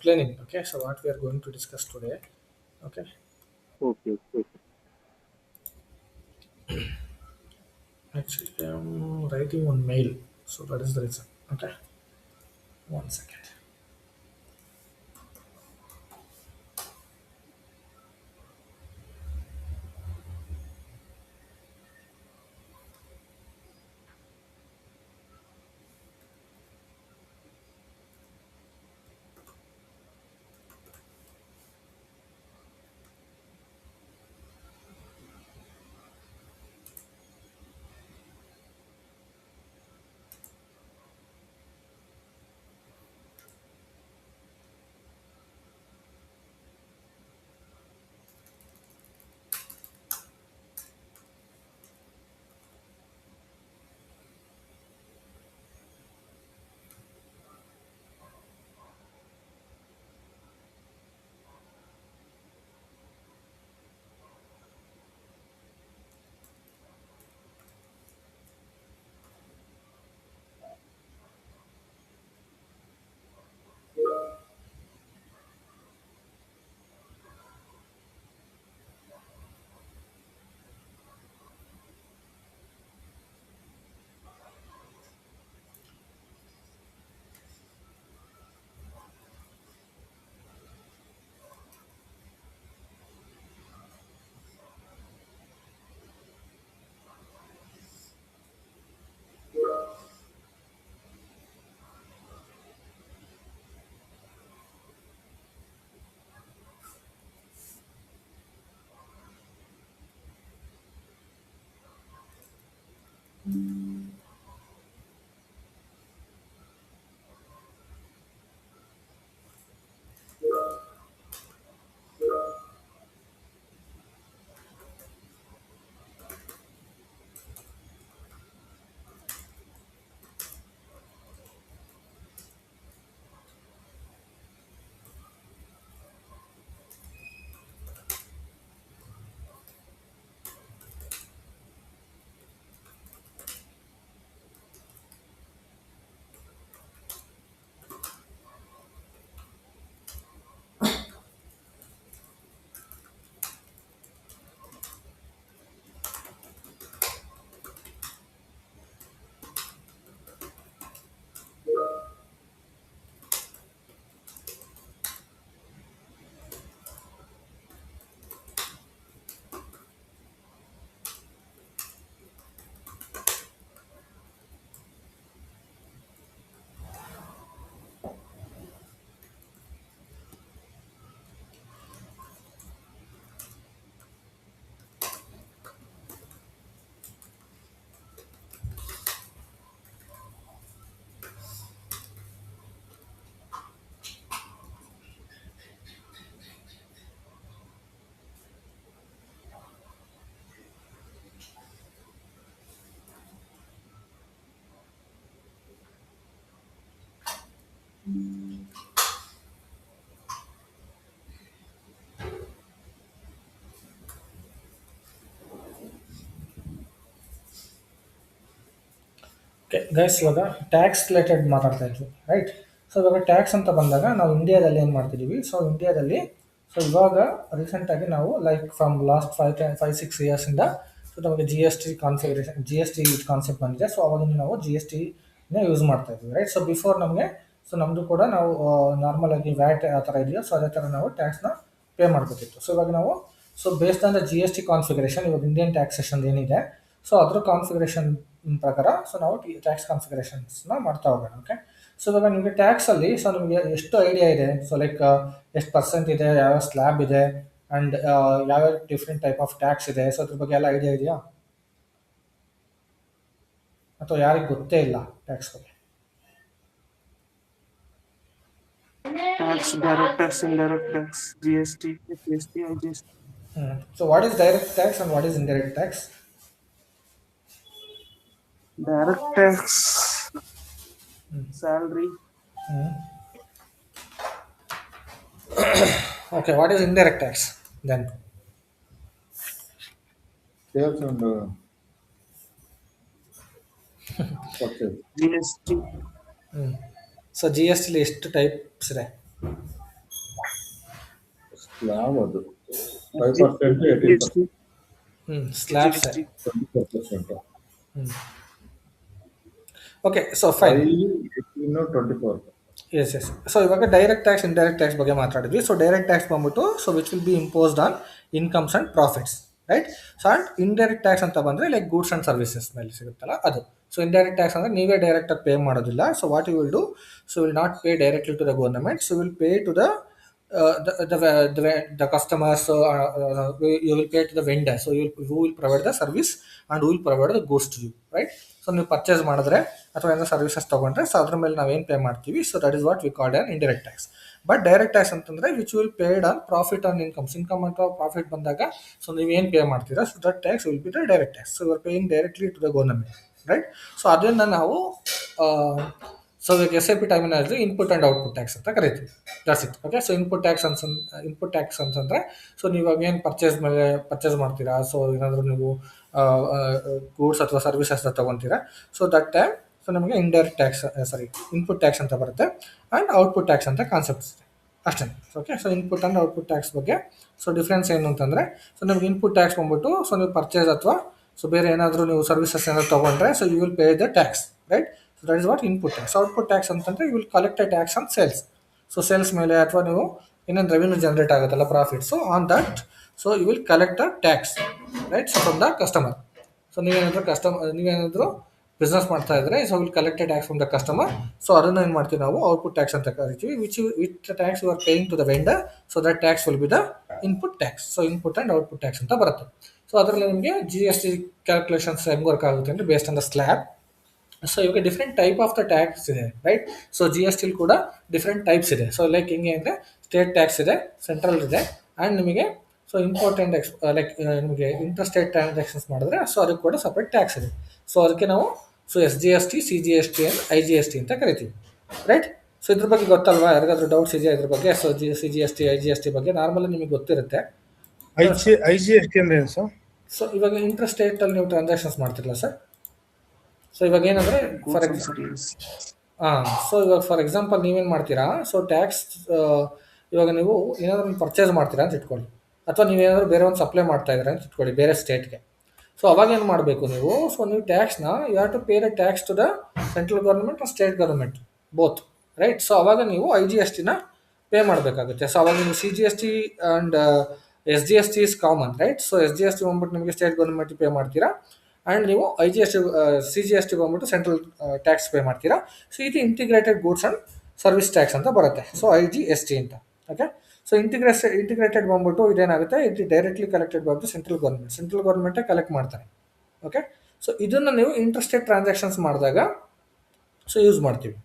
explaining. Okay, so what we are going to discuss today. Okay, Okay. actually, I'm writing one mail, so that is the reason. Okay, 1 second. Okay guys, ಇವಾಗ tax related ಮಾತಾಡ್ತಾ ಇದ್ವಿ, right? So ಇವಾಗ tax ಅಂತ ಬಂದಾಗ ನಾವು ಇಂಡಿಯಾದಲ್ಲಿ ಏನು ಮಾಡ್ತಿದ್ದೀವಿ? ಸೊ ಇಂಡಿಯಾದಲ್ಲಿ ಸೊ ಇವಾಗ ರೀಸೆಂಟಾಗಿ ನಾವು ಲೈಕ್ ಫ್ರಮ್ ಲಾಸ್ಟ್ 5-6 ಇಯರ್ಸಿಂದ ಸೊ ನಮಗೆ ಜಿ ಎಸ್ ಟಿ ಕಾನ್ಸೆಪ್ಟ್ ಬಂದಿದೆ. ಸೊ ಅವಾಗಿಂದ ನಾವು ಜಿ ಎಸ್ ಟಿನೇ ಯೂಸ್ ಮಾಡ್ತಾ ಇದ್ವಿ, ರೈಟ್? ಸೊ ಬಿಫೋರ್ ನಮಗೆ ಸೊ ನಮ್ಮದು ಕೂಡ ನಾವು ನಾರ್ಮಲ್ ಆಗಿ ವ್ಯಾಟ್ ಆ ಥರ ಇದೆಯೋ ಸೊ ಅದೇ ಥರ ನಾವು ಟ್ಯಾಕ್ಸ್ನ ಪೇ ಮಾಡ್ಕೋತಿತ್ತು. ಸೊ ಇವಾಗ ನಾವು so based on the G S T configuration, ಇವಾಗ ಇಂಡಿಯನ್ ಟ್ಯಾಕ್ಸೇಷನ್ ಏನಿದೆ ಸೊ ಅದ್ರ ಕಾನ್ಫಿಗರೇಷನ್ ಪ್ರಕಾರ ಸೊ ನಾವು ಟ್ಯಾಕ್ಸ್ ಕಾನ್ಫಿಗರೇಷನ್ಸ್ನ ಮಾಡ್ತಾ ಹೋಗೋಣ. ಓಕೆ, ಸೊ ಇವಾಗ ನಿಮಗೆ ಟ್ಯಾಕ್ಸಲ್ಲಿ ಸೊ ನಿಮಗೆ ಎಷ್ಟು ಐಡಿಯಾ ಇದೆ? ಸೊ ಲೈಕ್ ಎಷ್ಟು ಪರ್ಸೆಂಟ್ ಇದೆ, ಯಾವ ಸ್ಲ್ಯಾಬ್ ಇದೆ, ಆ್ಯಂಡ್ ಯಾವ್ಯಾವ ಡಿಫ್ರೆಂಟ್ ಟೈಪ್ ಆಫ್ ಟ್ಯಾಕ್ಸ್ ಇದೆ? ಸೊ ಅದ್ರ ಬಗ್ಗೆ ಎಲ್ಲ ಐಡಿಯಾ ಇದೆಯಾ, ಅಥವಾ ಯಾರಿಗೆ ಗೊತ್ತೇ ಇಲ್ಲ ಟ್ಯಾಕ್ಸ್ ಬಗ್ಗೆ? Tax, direct tax, indirect tax, GST, GST, IGST. So what is direct tax and what is indirect tax? Direct tax, salary, Okay, what is indirect tax then? Sales and purchase. GST, so G S ಟಿಲಿ ಎಷ್ಟು types ಇದೆ? Slab ಅದು 5% 18%. Slabs. GST. 24%. Okay, so fine. 24. Yes yes. So ಇವಾಗ direct tax indirect tax ಬಗ್ಗೆ ಮಾತಾಡಿದ್ವಿ. So direct tax ಬಂದ್ಬಿಟ್ಟು so which will be imposed on incomes and profits, right. So and indirect tax ಅಂತ ಬಂದರೆ like goods and services ಮೇಲೆ ಸಿಗುತ್ತಲ್ಲ ಅದು. So indirect tax ಅಂದರೆ ನೀವೇ ಡೈರೆಕ್ಟಾಗಿ ಪೇ ಮಾಡೋದಿಲ್ಲ. So what you will do, so will not pay directly to the government, so will pay to the the customers. So you will pay to the vendor, so who will provide the service and who will provide the goods to you, right. So ನೀವು purchase ಮಾಡಿದ್ರೆ ಅಥವಾ ಏನೋ services ತೊಗೊಂಡ್ರೆ so ಅದ್ರ ಮೇಲೆ ನಾವೇನು pay ಮಾಡ್ತೀವಿ, so that is what we called an indirect tax. But direct tax ಅಂತಂದರೆ which will paid on profit on incomes. Income ಅಥವಾ ಪ್ರಾಫಿಟ್ ಬಂದಾಗ ಸೊ ನೀವೇನು ಪೇ ಮಾಡ್ತೀರಾ, so that tax will be the direct tax. So you are paying directly to the government, right. So ಅದನ್ನು ನಾವು so ಇವಾಗ SAP terminology input and output tax ಅಂತ ಕರಿತೀವಿ. That's it. Okay, so input tax ಅಂತಂದರೆ so ನೀವು ಇವಾಗ ಏನು purchase ಮಾಡ್ತೀರಾ, ಸೊ ಏನಾದರೂ ನೀವು ಗೂಡ್ಸ್ ಅಥವಾ ಸರ್ವಿಸಸ್ನ ತೊಗೊತೀರಾ, ಸೊ ದಟ್ ಟೈಮ್ ಸೊ ನಮಗೆ ಇಂಡೈರೆಕ್ಟ್ ಟ್ಯಾಕ್ಸ್ ಇನ್ಪುಟ್ ಟ್ಯಾಕ್ಸ್ ಅಂತ ಬರುತ್ತೆ ಆ್ಯಂಡ್ ಔಟ್ಪುಟ್ ಟ್ಯಾಕ್ಸ್ ಅಂತ ಕಾನ್ಸೆಪ್ಟ್ಸ್ ಇದೆ ಅಷ್ಟೇ. Okay, so input and output tax ಬಗ್ಗೆ ಸೊ ಡಿಫ್ರೆನ್ಸ್ ಏನು ಅಂತಂದರೆ, ಸೊ ನಿಮ್ಗೆ ಇನ್ಪುಟ್ ಟ್ಯಾಕ್ಸ್ ಬಂದ್ಬಿಟ್ಟು ಸೊ ನೀವು ಪರ್ಚೇಸ್ ಅಥವಾ ಸೊ ಬೇರೆ ಏನಾದರೂ ನೀವು ಸರ್ವಿಸಸ್ ಏನಾದರೂ ತೊಗೊಂಡ್ರೆ so you will pay the tax, right. So that is what input tax. Output tax ಅಂತಂದರೆ you will collect a tax on sales. So sales ಮೇಲೆ ಅಥವಾ ನೀವು ಏನೇನು ರೆವಿನ್ಯೂ ಜನರೇಟ್ ಆಗುತ್ತಲ್ಲ profit, so on that so you will collect a tax, right. So from the customer. So ನೀವೇನಾದರೂ business ಮಾಡ್ತಾ ಇದ್ರೆ so will collect a tax from the customer. So ಅದನ್ನು ಏನು ಮಾಡ್ತೀವಿ ನಾವು ಔಟ್ಪುಟ್ ಟ್ಯಾಕ್ಸ್ ಅಂತ ಕರಿತೀವಿ. Which tax you are paying to the vendor, so that tax will be the input tax. So input and output tax ಅಂತ ಬರುತ್ತೆ. So ಅದರಲ್ಲಿ ನಿಮಗೆ GST ಕ್ಯಾಲ್ಕುಲೇಷನ್ಸ್ ಹೆಂಗೆ ವರ್ಕ್ ಆಗುತ್ತೆ ಅಂದರೆ based on the slab. So ಇವಾಗ different type of the tax ಇದೆ, right. So GST ಕೂಡ ಡಿಫ್ರೆಂಟ್ ಟೈಪ್ಸ್ ಇದೆ. ಸೊ ಲೈಕ್ ಹೆಂಗೆ ಅಂದರೆ ಸ್ಟೇಟ್ ಟ್ಯಾಕ್ಸ್ ಇದೆ, ಸೆಂಟ್ರಲ್ ಇದೆ, ಆ್ಯಂಡ್ ನಿಮಗೆ ಸೊ ಇಂಪಾರ್ಟೆಂಟ್ ಲೈಕ್ ನಿಮಗೆ ಇಂಟರ್ಸ್ಟೇಟ್ ಟ್ರಾನ್ಸಾಕ್ಷನ್ಸ್ ಮಾಡಿದ್ರೆ ಸೊ ಅದಕ್ಕೆ ಕೂಡ ಸಪ್ರೇಟ್ ಟ್ಯಾಕ್ಸ್ ಇದೆ. ಸೊ ಅದಕ್ಕೆ ನಾವು so SGST, CGST and IGST ಅಂತ ಕರಿತೀವಿ, ರೈಟ್. ಸೊ ಇದ್ರ ಬಗ್ಗೆ ಗೊತ್ತಲ್ವಾ, ಯಾರಿಗಾದ್ರೂ ಡೌಟ್ಸ್ ಇದೆಯಾ ಇದ್ರ ಬಗ್ಗೆ? ಸೊ CGST, IGST ಬಗ್ಗೆ ನಾರ್ಮಲಿ ನಿಮಗೆ ಗೊತ್ತಿರುತ್ತೆ. IGST ಅಂದ್ರೆ ಏನು ಸರ್? ಸೊ ಇವಾಗ ಇಂಟರ್ಸ್ಟೇಟಲ್ಲಿ ನೀವು ಟ್ರಾನ್ಸಾಕ್ಷನ್ಸ್ ಮಾಡ್ತಿರಲ್ಲ ಸರ್. ಸೊ ಇವಾಗ ಏನಂದರೆ ಫಾರ್ ಸೊ ಇವಾಗ ಫಾರ್ ಎಕ್ಸಾಂಪಲ್ ನೀವೇನು ಮಾಡ್ತೀರಾ, ಸೊ ಟ್ಯಾಕ್ಸ್ ಇವಾಗ ನೀವು ಏನಾದರೂ ಪರ್ಚೇಸ್ ಮಾಡ್ತೀರಾ ಅಂತ ಇಟ್ಕೊಳ್ಳಿ, ಅಥವಾ ನೀವೇನಾದರೂ ಬೇರೆ ಒಂದು ಸಪ್ಲೈ ಮಾಡ್ತಾ ಇದ್ದೀರಾ ಅಂತ ಇಟ್ಕೊಳ್ಳಿ ಬೇರೆ ಸ್ಟೇಟ್ಗೆ. ಸೊ ಅವಾಗ ಏನು ಮಾಡಬೇಕು ನೀವು, ಸೊ ನೀವು ಟ್ಯಾಕ್ಸ್ನ you have to pay the tax to the central government and state government both, right. So ಅವಾಗ ನೀವು IGSTನ ಪೇ ಮಾಡಬೇಕಾಗುತ್ತೆ. ಸೊ ಅವಾಗ ನೀವು CGST and SGST is common, right. So SGST ಬಂದ್ಬಿಟ್ಟು ನಿಮಗೆ ಸ್ಟೇಟ್ ಗೌರ್ಮೆಂಟಿಗೆ ಪೇ ಮಾಡ್ತೀರಾ, ಆ್ಯಂಡ್ ನೀವು CGST ಬಂದ್ಬಿಟ್ಟು ಸೆಂಟ್ರಲ್ ಟ್ಯಾಕ್ಸ್ ಪೇ ಮಾಡ್ತೀರಾ. ಸೊ ಇದು integrated goods and service tax ಅಂತ ಬರುತ್ತೆ, ಸೊ IGST ಅಂತ. ಓಕೆ, ಸೊ ಇಂಟಿಗ್ರೇಟೆಡ್ ಬಂದ್ಬಿಟ್ಟು ಇದೇನಾಗುತ್ತೆ, it directly collected by the central ಗೌರ್ಮೆಂಟೇ ಕಲೆಕ್ಟ್ ಮಾಡ್ತಾರೆ. ಓಕೆ, ಸೊ ಇದನ್ನು ನೀವು ಇಂಟರ್ಸ್ಟೇಟ್ ಟ್ರಾನ್ಸಾಕ್ಷನ್ಸ್ ಮಾಡಿದಾಗ ಸೊ ಯೂಸ್ ಮಾಡ್ತೀವಿ.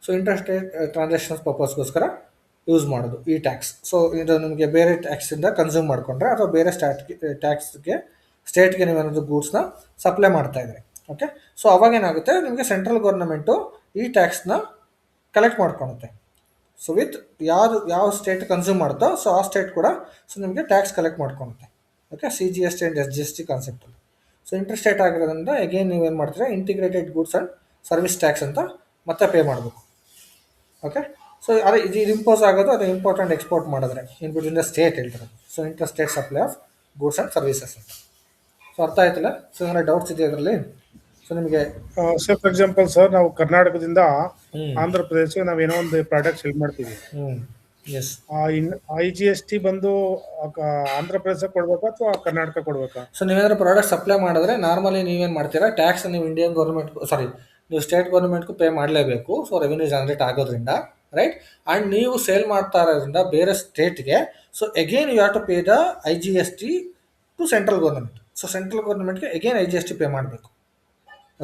ಸೊ ಇಂಟರ್ಸ್ಟೇಟ್ ಟ್ರಾನ್ಸಾಕ್ಷನ್ಸ್ ಪರ್ಪಸ್ಗೋಸ್ಕರ ಯೂಸ್ ಮಾಡೋದು ಈ ಟ್ಯಾಕ್ಸ್. ಸೊ ಇದು ನಿಮಗೆ ಬೇರೆ ಟ್ಯಾಕ್ಸಿಂದ ಕನ್ಸ್ಯೂಮ್ ಮಾಡಿಕೊಂಡ್ರೆ ಅಥವಾ ಬೇರೆ ಸ್ಟೇಟ್ಗೆ ನೀವೇನಾದರೂ ಗೂಡ್ಸ್ನ ಸಪ್ಲೈ ಮಾಡ್ತಾಯಿದ್ರೆ, ಓಕೆ. ಸೊ ಅವಾಗೇನಾಗುತ್ತೆ, ನಿಮಗೆ ಸೆಂಟ್ರಲ್ ಗೌರ್ಮೆಂಟು ಈ ಟ್ಯಾಕ್ಸ್ನ ಕಲೆಕ್ಟ್ ಮಾಡ್ಕೊಳುತ್ತೆ. ಸೊ ವಿತ್ ಯಾವ ಸ್ಟೇಟ್ ಕನ್ಸ್ಯೂಮ್ ಮಾಡುತ್ತೋ ಸೊ ಆ ಸ್ಟೇಟ್ ಕೂಡ ಸೊ ನಿಮಗೆ ಟ್ಯಾಕ್ಸ್ ಕಲೆಕ್ಟ್ ಮಾಡ್ಕೊಳುತ್ತೆ. ಓಕೆ, CGST ಆ್ಯಂಡ್ SGST ಕಾನ್ಸೆಪ್ಟಲ್ಲಿ. ಸೊ ಇಂಟರ್ಸ್ಟೇಟ್ ಆಗಿರೋದ್ರಿಂದ ಅಗೇನ್ ನೀವೇನು ಮಾಡ್ತೀರಾ, integrated goods and service tax ಅಂತ ಮತ್ತೆ ಪೇ ಮಾಡಬೇಕು. ಓಕೆ, ಸೊ ಅದೇ ಇದು ಇಂಪೋಸ್ ಆಗೋದು ಅದು ಇಂಪೋರ್ಟ್ ಆ್ಯಂಡ್ ಎಕ್ಸ್ಪೋರ್ಟ್ ಮಾಡಿದ್ರೆ ಇನ್ ಬಿಟ್ವೀನ್ ದ ಸ್ಟೇಟ್ ಹೇಳ್ತಾರೆ. So interstate supply of goods and services ಅಂತ. ಸೊ ಅರ್ಥ ಆಯ್ತಲ್ಲ? ಸೊ ಏನಾದ್ರು ಡೌಟ್ಸ್ ಇದೆಯಾ ಇದರಲ್ಲಿ? ಸೊ ನಿಮಗೆ ಸರ್ ಫಾರ್ ಎಕ್ಸಾಂಪಲ್ ಸರ್, ನಾವು ಕರ್ನಾಟಕದಿಂದ ಆಂಧ್ರ ಪ್ರದೇಶಕ್ಕೆ ನಾವೇನೋ ಒಂದು ಪ್ರಾಡಕ್ಟ್ ಸೆಲ್ ಮಾಡ್ತೀವಿ. ಎಸ್, IGST ಬಂದು ಆಂಧ್ರ ಪ್ರದೇಶಕ್ಕೆ ಕೊಡ್ಬೇಕಾ ಅಥವಾ ಕರ್ನಾಟಕ ಕೊಡ್ಬೇಕಾ? ಸೊ ನೀವೇನಾದ್ರು ಪ್ರಾಡಕ್ಟ್ ಸಪ್ಲೈ ಮಾಡಿದ್ರೆ ನಾರ್ಮಲಿ ನೀವೇನು ಮಾಡ್ತೀರಾ, ಟ್ಯಾಕ್ಸ್ ನೀವು ಇಂಡಿಯನ್ ಗೌರ್ಮೆಂಟ್ ನೀವು ಸ್ಟೇಟ್ ಗೌರ್ಮೆಂಟ್ಗೂ ಪೇ ಮಾಡಲೇಬೇಕು. ಸೊ ರೆವಿನ್ಯೂ ಜನರೇಟ್ ಆಗೋದ್ರಿಂದ, ರೈಟ್. ಆ್ಯಂಡ್ ನೀವು ಸೇಲ್ ಮಾಡ್ತಾ ಇರೋದ್ರಿಂದ ಬೇರೆ ಸ್ಟೇಟ್ಗೆ so again you have to pay the IGST to central government. So central ಗೌರ್ಮೆಂಟ್ಗೆ ಅಗೇನ್ IGST ಪೇ ಮಾಡಬೇಕು.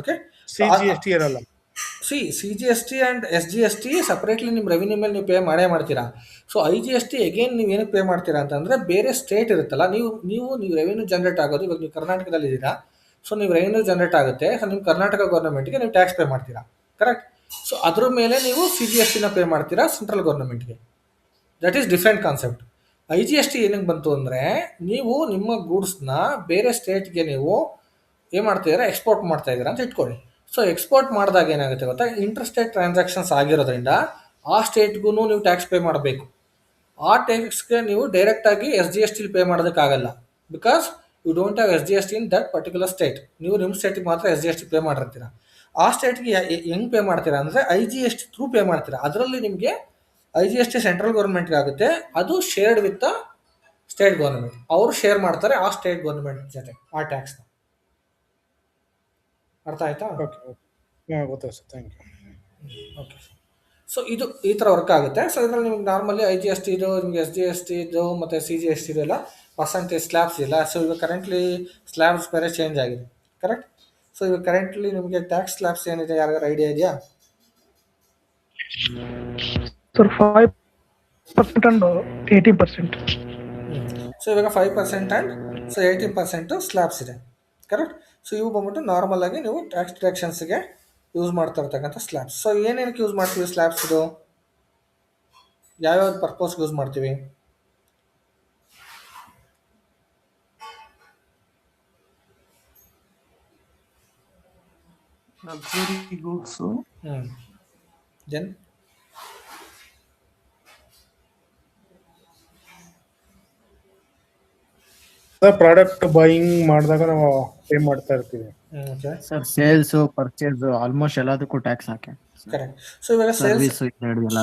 ಓಕೆ, CGST ಇರಲ್ಲ. CGST ಆ್ಯಂಡ್ SGST ಸಪ್ರೇಟ್ಲಿ ನಿಮ್ಮ ರೆವಿನ್ಯೂ ಮೇಲೆ ನೀವು ಪೇ ಮಾಡ್ತೀರಾ. ಸೊ IGST ಅಗೇನ್ ನೀವು ಏನಕ್ಕೆ ಪೇ ಮಾಡ್ತೀರಾ ಅಂತಂದರೆ ಬೇರೆ ಸ್ಟೇಟ್ ಇರುತ್ತಲ್ಲ, ನೀವು ರೆವಿನ್ಯೂ ಜನರೇಟ್ ಆಗೋದು, ಇವಾಗ ನೀವು ಕರ್ನಾಟಕದಲ್ಲಿ ಇದ್ದೀರಾ, ಸೊ ನೀವು ರೆವಿನ್ಯೂ ಜನರೇಟ್ ಆಗುತ್ತೆ. ಸೊ ನಿಮ್ಮ ಕರ್ನಾಟಕ ಗೌರ್ಮೆಂಟ್ಗೆ ನೀವು ಟ್ಯಾಕ್ಸ್ ಪೇ ಮಾಡ್ತೀರಾ, ಕರೆಕ್ಟ್. ಸೊ ಅದ್ರ ಮೇಲೆ ನೀವು CGSTನ ಪೇ ಮಾಡ್ತೀರಾ ಸೆಂಟ್ರಲ್ ಗೌರ್ಮೆಂಟ್ಗೆ. That is different concept. IGST ಏನಕ್ಕೆ ಬಂತು ಅಂದರೆ, ನೀವು ನಿಮ್ಮ ಗೂಡ್ಸ್ನ ಬೇರೆ ಸ್ಟೇಟ್ಗೆ ನೀವು ಏನು ಮಾಡ್ತಾಯಿದ್ದೀರಾ, ಎಕ್ಸ್ಪೋರ್ಟ್ ಮಾಡ್ತಾಯಿದ್ದೀರಾ ಅಂತ ಇಟ್ಕೊಳ್ಳಿ. ಸೊ ಎಕ್ಸ್ಪೋರ್ಟ್ ಮಾಡಿದಾಗ ಏನಾಗುತ್ತೆ ಗೊತ್ತಾ, ಇಂಟರ್ಸ್ಟೇಟ್ ಟ್ರಾನ್ಸಾಕ್ಷನ್ಸ್ ಆಗಿರೋದ್ರಿಂದ ಆ ಸ್ಟೇಟ್ಗೂ ನೀವು ಟ್ಯಾಕ್ಸ್ ಪೇ ಮಾಡಬೇಕು. ಆ ಟ್ಯಾಕ್ಸ್ಗೆ ನೀವು ಡೈರೆಕ್ಟಾಗಿ ಎಸ್ ಜಿ ಎಸ್ ಟಿಲಿ ಪೇ ಮಾಡೋದಕ್ಕಾಗಲ್ಲ, because you don't have S G S T in that particular state. ನೀವು ನಿಮ್ಮ ಸ್ಟೇಟಿಗೆ ಮಾತ್ರ S G S T pay ಮಾಡಿರ್ತೀರ. ಆ ಸ್ಟೇಟ್ಗೆ ಹೆಂಗೆ ಪೇ ಮಾಡ್ತೀರಾ ಅಂದರೆ I G S T through pay ಮಾಡ್ತೀರಾ. ಅದರಲ್ಲಿ ನಿಮಗೆ I G S T central ಗೌರ್ಮೆಂಟ್ಗೆ ಆಗುತ್ತೆ, ಅದು shared with the state government. ಅವರು ಶೇರ್ ಮಾಡ್ತಾರೆ ಆ ಸ್ಟೇಟ್ ಗೌರ್ಮೆಂಟ್ ಜೊತೆ ಆ ಟ್ಯಾಕ್ಸ್ನ. ಅರ್ಥ ಆಯ್ತಾ? ಓಕೆ ಗೊತ್ತಾಯ್ತು sir, thank you. Okay, so ಇದು ಈ ಥರ ವರ್ಕ್ ಆಗುತ್ತೆ. ಸೊ ಇದರಲ್ಲಿ ನಿಮ್ಗೆ normally I G S T ಇದು, ನಿಮಗೆ ಎಸ್ ಜಿ ಎಸ್ ಟಿ ಇದು ಮತ್ತು ಸಿ ಜಿ ಎಸ್ ಟಿ ಇದೆಲ್ಲ ಪರ್ಸೆಂಟೇಜ್ ಸ್ಲ್ಯಾಬ್ಸ್ ಇಲ್ಲ. ಸೊ ಇವಾಗ ಕರೆಂಟ್ಲಿ ಸ್ಲ್ಯಾಬ್ಸ್ ಬೇರೆ ಚೇಂಜ್ ಆಗಿದೆ, ಕರೆಕ್ಟ್? ಸೊ ಇವಾಗ ಕರೆಂಟ್ಲಿ ನಿಮಗೆ ಟ್ಯಾಕ್ಸ್ ಸ್ಲ್ಯಾಬ್ಸ್ ಏನಿದೆ, ಯಾರಿಗಾರು ಐಡಿಯಾ ಇದೆಯಾ? Sir 5% and 18%. ಸೊ ಇವಾಗ 5% ಆ್ಯಂಡ್ ಸೊ 18% ಸ್ಲ್ಯಾಬ್ಸ್ ಇದೆ, ಕರೆಕ್ಟ್? ಸೊ ಇವು ಬಂದ್ಬಿಟ್ಟು ನಾರ್ಮಲ್ ಆಗಿ ನೀವು ಟ್ಯಾಕ್ಸ್ ಡಿಡಕ್ಷನ್ಸ್ಗೆ ಯೂಸ್ ಮಾಡ್ತಾ ಇರ್ತಕ್ಕಂಥ ಸ್ಲ್ಯಾಬ್ಸ್. ಸೊ ಏನೇನಕ್ಕೆ ಯೂಸ್ ಮಾಡ್ತೀವಿ ಸ್ಲ್ಯಾಬ್ಸ್? ಇದು ಯಾವ್ಯಾವ ಪರ್ಪಸ್ಗೆ ಯೂಸ್ ಮಾಡ್ತೀವಿ? luxury goods. Then product buying ಮಾಡಿದಾಗ ನಾವು ಪೇ ಮಾಡ್ತಾ ಇರ್ತೀವಿ. Okay, sir sales purchase almost ಎಲ್ಲದಕ್ಕೂ ಟ್ಯಾಕ್ಸ್ ಹಾಕಿ. ಕರೆಕ್ಟ್. ಸೊ ಇವಾಗ ಸೇಲ್ಸ್, ಸರ್ವಿಸ್ ಎಲ್ಲ.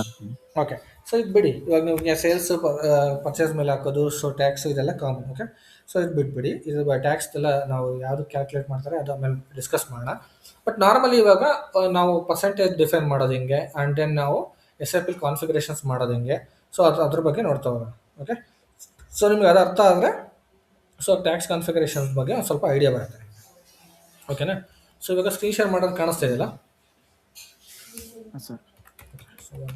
ಓಕೆ. ಸೊ ಇದು ಬಿಡಿ, ಇವಾಗ ನಿಮಗೆ ಸೇಲ್ಸ್ ಪರ್ಚೇಸ್ ಮೇಲೆ ಹಾಕೋದು, ಸೊ ಟ್ಯಾಕ್ಸ್ ಇದೆಲ್ಲ ಕಾಮನ್. ಓಕೆ, ಸೊ ಇದು ಬಿಟ್ಬಿಡಿ, ಇದು ಟ್ಯಾಕ್ಸ್ ಎಲ್ಲ ನಾವು ಯಾವುದು ಕ್ಯಾಲ್ಕುಲೇಟ್ ಮಾಡ್ತಾರೆ ಅದು ಆಮೇಲೆ ಡಿಸ್ಕಸ್ ಮಾಡೋಣ. ಬಟ್ ನಾರ್ಮಲಿ ಇವಾಗ ನಾವು ಪರ್ಸೆಂಟೇಜ್ ಡಿಫೈನ್ ಮಾಡೋದು ಹಿಂಗೆ, ಆ್ಯಂಡ್ ದೆನ್ ನಾವು ಎಸ್ ಐ ಪಿ ಕಾನ್ಫಿಗರೇಷನ್ಸ್ ಮಾಡೋದು ಹಿಂಗೆ. ಸೊ ಅದ್ರ ಬಗ್ಗೆ ನೋಡ್ತಾ ಹೋಗೋಣ. ಓಕೆ, ಸೊ ನಿಮ್ಗೆ ಅದು ಅರ್ಥ ಆದರೆ ಸೊ ಟ್ಯಾಕ್ಸ್ ಕಾನ್ಫಿಗರೇಷನ್ಸ್ ಬಗ್ಗೆ ಒಂದು ಸ್ವಲ್ಪ ಐಡಿಯಾ ಬರುತ್ತೆ. ಓಕೆನಾ? ಸೊ ಇವಾಗ ಸ್ಕ್ರೀನ್ ಶೇರ್ ಮಾಡೋದು ಕಾಣಿಸ್ತಾ ಇದೆಯಲ್ಲ? ಸರ್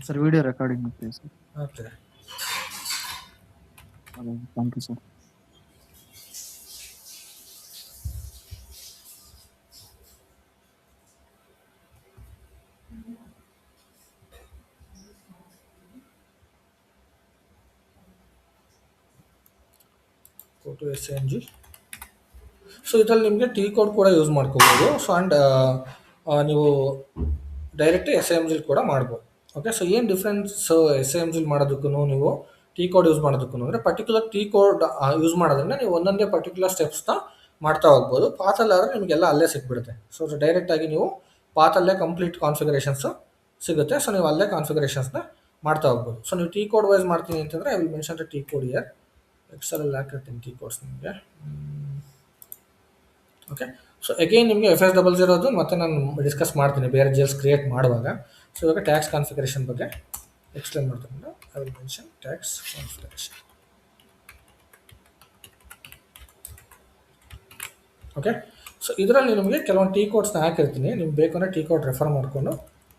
ಸರ್ ವಿಡಿಯೋ ರೆಕಾರ್ಡಿಂಗ್ ಮಾಡ್ತೀವಿ ಸರ್. ಆಗ್ತದೆ. Thank you sir. Go to S N G. So ಇದರಲ್ಲಿ ನಿಮಗೆ ಟಿ ಕೋಡ್ ಕೂಡ ಯೂಸ್ ಮಾಡ್ಕೋಬೋದು. ಸೊ ಆ್ಯಂಡ್ ನೀವು ಡೈರೆಕ್ಟ್ ಎಸ್ ಎಮ್ ಜಿಲ್ ಕೂಡ ಮಾಡ್ಬೋದು. ಓಕೆ, ಸೊ ಏನು ಡಿಫ್ರೆನ್ಸ್ ಎಸ್ ಎಮ್ ಜಿಲ್ ಮಾಡೋದಕ್ಕೂ ನೀವು ಟಿ ಕೋಡ್ ಯೂಸ್ ಮಾಡೋದಕ್ಕೂ ಅಂದರೆ ಪರ್ಟಿಕ್ಯುಲರ್ ಟಿ ಕೋಡ್ ಯೂಸ್ ಮಾಡೋದ್ರಿಂದ ನೀವು ಒಂದೊಂದೇ ಪರ್ಟಿಕ್ಯುಲರ್ ಸ್ಟೆಪ್ಸ್ನ ಮಾಡ್ತಾ ಹೋಗ್ಬೋದು. ಪಾತಲ್ಲಾದರೆ ನಿಮಗೆಲ್ಲ ಅಲ್ಲೇ ಸಿಕ್ಬಿಡುತ್ತೆ. ಸೊ ಡೈರೆಕ್ಟಾಗಿ ನೀವು ಪಾತಲ್ಲೇ ಕಂಪ್ಲೀಟ್ ಕಾನ್ಫಿಗರೇಷನ್ಸು ಸಿಗುತ್ತೆ. ಸೊ ನೀವು ಅಲ್ಲೇ ಕಾನ್ಫಿಗರೇಷನ್ಸ್ನ ಮಾಡ್ತಾ ಹೋಗ್ಬೋದು. ಸೊ ನೀವು ಟಿ ಕೋಡ್ ವೈಸ್ ಮಾಡ್ತೀನಿ ಅಂತಂದರೆ I will mention the T code here. ಎಕ್ಸೆಲಲ್ಲಿ ಹಾಕಿರ್ತೀನಿ ಟಿ ಕೋಡ್ಸ್ ನಿಮಗೆ. ಓಕೆ, ಸೊ ಅಗೇನ್ ನಿಮಗೆ FS00 ಮತ್ತೆ ನಾನು ಡಿಸ್ಕಸ್ ಮಾಡ್ತೀನಿ ಬೇರೆ ಜೆಲ್ಸ್ ಕ್ರಿಯೇಟ್ ಮಾಡುವಾಗ. ಸೊ ಇವಾಗ ಟ್ಯಾಕ್ಸ್ ಕಾನ್ಫಿಗರೇಷನ್ ಬಗ್ಗೆ ಎಕ್ಸ್ಪ್ಲೇನ್ ಮಾಡ್ತೀನಿ. I will mention tax configuration. Okay, so ಇದರಲ್ಲಿ ನಿಮಗೆ ಕೆಲವೊಂದು ಟಿ ಕೋಡ್ಸ್ನ ಹಾಕಿರ್ತೀನಿ. ನಿಮ್ಗೆ ಬೇಕು ಅಂದರೆ ಟಿ ಕೋಡ್ ರೆಫರ್ ಮಾಡಿಕೊಂಡು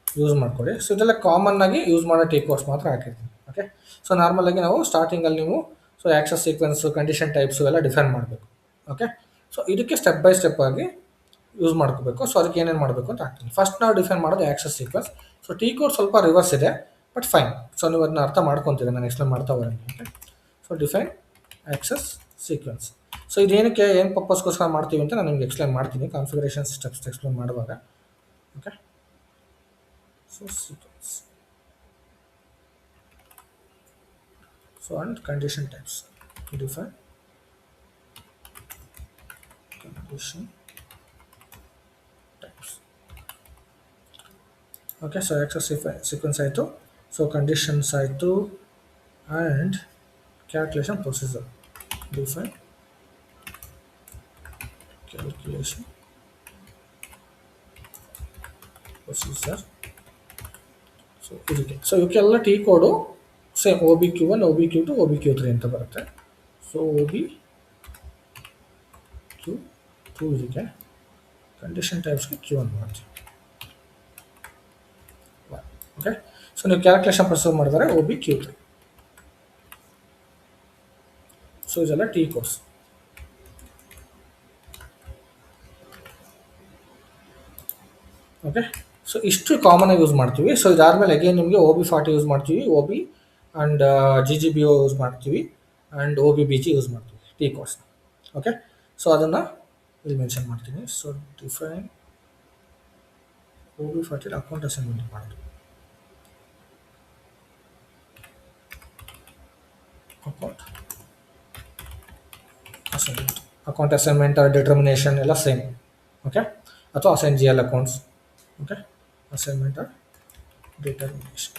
ಯೂಸ್ ಮಾಡ್ಕೊಳ್ಳಿ. ಸೊ ಇದೆಲ್ಲ ಕಾಮನ್ ಆಗಿ ಯೂಸ್ ಮಾಡೋ ಟಿ ಕೋಡ್ಸ್ ಮಾತ್ರ ಹಾಕಿರ್ತೀನಿ. ಓಕೆ, ಸೊ ನಾರ್ಮಲಾಗಿ ನಾವು ಸ್ಟಾರ್ಟಿಂಗಲ್ಲಿ ನೀವು so access sequence, condition types ಎಲ್ಲ ಡಿಫೈನ್ ಮಾಡಬೇಕು. ಓಕೆ, ಸೊ ಇದಕ್ಕೆ ಸ್ಟೆಪ್ ಬೈ ಸ್ಟೆಪ್ ಆಗಿ ಯೂಸ್ ಮಾಡ್ಕೋಬೇಕು. ಸೊ ಅದಕ್ಕೆ ಏನೇನು ಮಾಡಬೇಕು ಅಂತ ಹಾಕ್ತೀನಿ. ಫಸ್ಟ್ ನಾವು ಡಿಫೈನ್ ಮಾಡೋದು access sequence. So T code ಸ್ವಲ್ಪ ರಿವರ್ಸ್ ಇದೆ, ಬಟ್ ಫೈನ್. ಸೊ ನೀವು ಅದನ್ನ ಅರ್ಥ ಮಾಡ್ಕೊತೀರಿ, ನಾನು ಎಕ್ಸ್ಪ್ಲೇನ್ ಮಾಡ್ತಾ ಹೋಗೋಣ. Okay, so define access sequence. So ಇದೇನಕ್ಕೆ ಏನು ಪರ್ಪಸ್ಗೋಸ್ಕರ ಮಾಡ್ತೀವಿ ಅಂತ ನಾನು ನಿಮ್ಗೆ ಎಕ್ಸ್ಪ್ಲೇನ್ ಮಾಡ್ತೀನಿ ಕಾನ್ಫಿಗರೇಷನ್ ಸ್ಟೆಪ್ಸ್ ಎಕ್ಸ್ಪ್ಲೇನ್ ಮಾಡುವಾಗ. Okay, so sequence, so and condition types. Define condition types. Okay, so access sequence ಆಯಿತು. ಸೊ ಕಂಡೀಷನ್ಸ್ ಆಯಿತು and calculation procedure. Define calculation procedure. So ಇದಕ್ಕೆ ಇವಕ್ಕೆಲ್ಲ ಟಿ ಕೋಡು ಸೇಮ್ OBQ1, OBQ2, OBQ3 ಅಂತ ಬರುತ್ತೆ. So OBQ2 ಇದಕ್ಕೆ, condition ಟೈಪ್ಸ್ಗೆ Q1 ಮಾಡ್ತೀವಿ. Okay, so ನೀವು ಕ್ಯಾಲ್ಕುಲೇಷನ್ ಪ್ರೊಸೀಜರ್ ಮಾಡಿದರೆ OBQ3. ಸೊ ಇದೆಲ್ಲ ಟಿ ಕೋಡ್ಸ್. ಓಕೆ, ಸೊ ಇಷ್ಟು ಕಾಮನಾಗಿ ಯೂಸ್ ಮಾಡ್ತೀವಿ. ಸೊ ಇದಾದಮೇಲೆ ಅಗೇನ್ ನಿಮಗೆ OB40 ಯೂಸ್ ಮಾಡ್ತೀವಿ, OB ಆ್ಯಂಡ್ GGBO ಯೂಸ್ ಮಾಡ್ತೀವಿ, ಆ್ಯಂಡ್ OBBG ಯೂಸ್ ಮಾಡ್ತೀವಿ ಟಿ ಕೋಡ್ಸ್. ಓಕೆ, ಸೊ ಅದನ್ನು ಇಲ್ಲಿ ಮೆನ್ಷನ್ ಮಾಡ್ತೀನಿ. So define OB40 account assignment ಮಾಡೋದು. Account assignment, account assignment determination ಎಲ್ಲ ಸೇಮ್. ಓಕೆ, ಅಥವಾ assign G L accounts. Okay, assignment determination.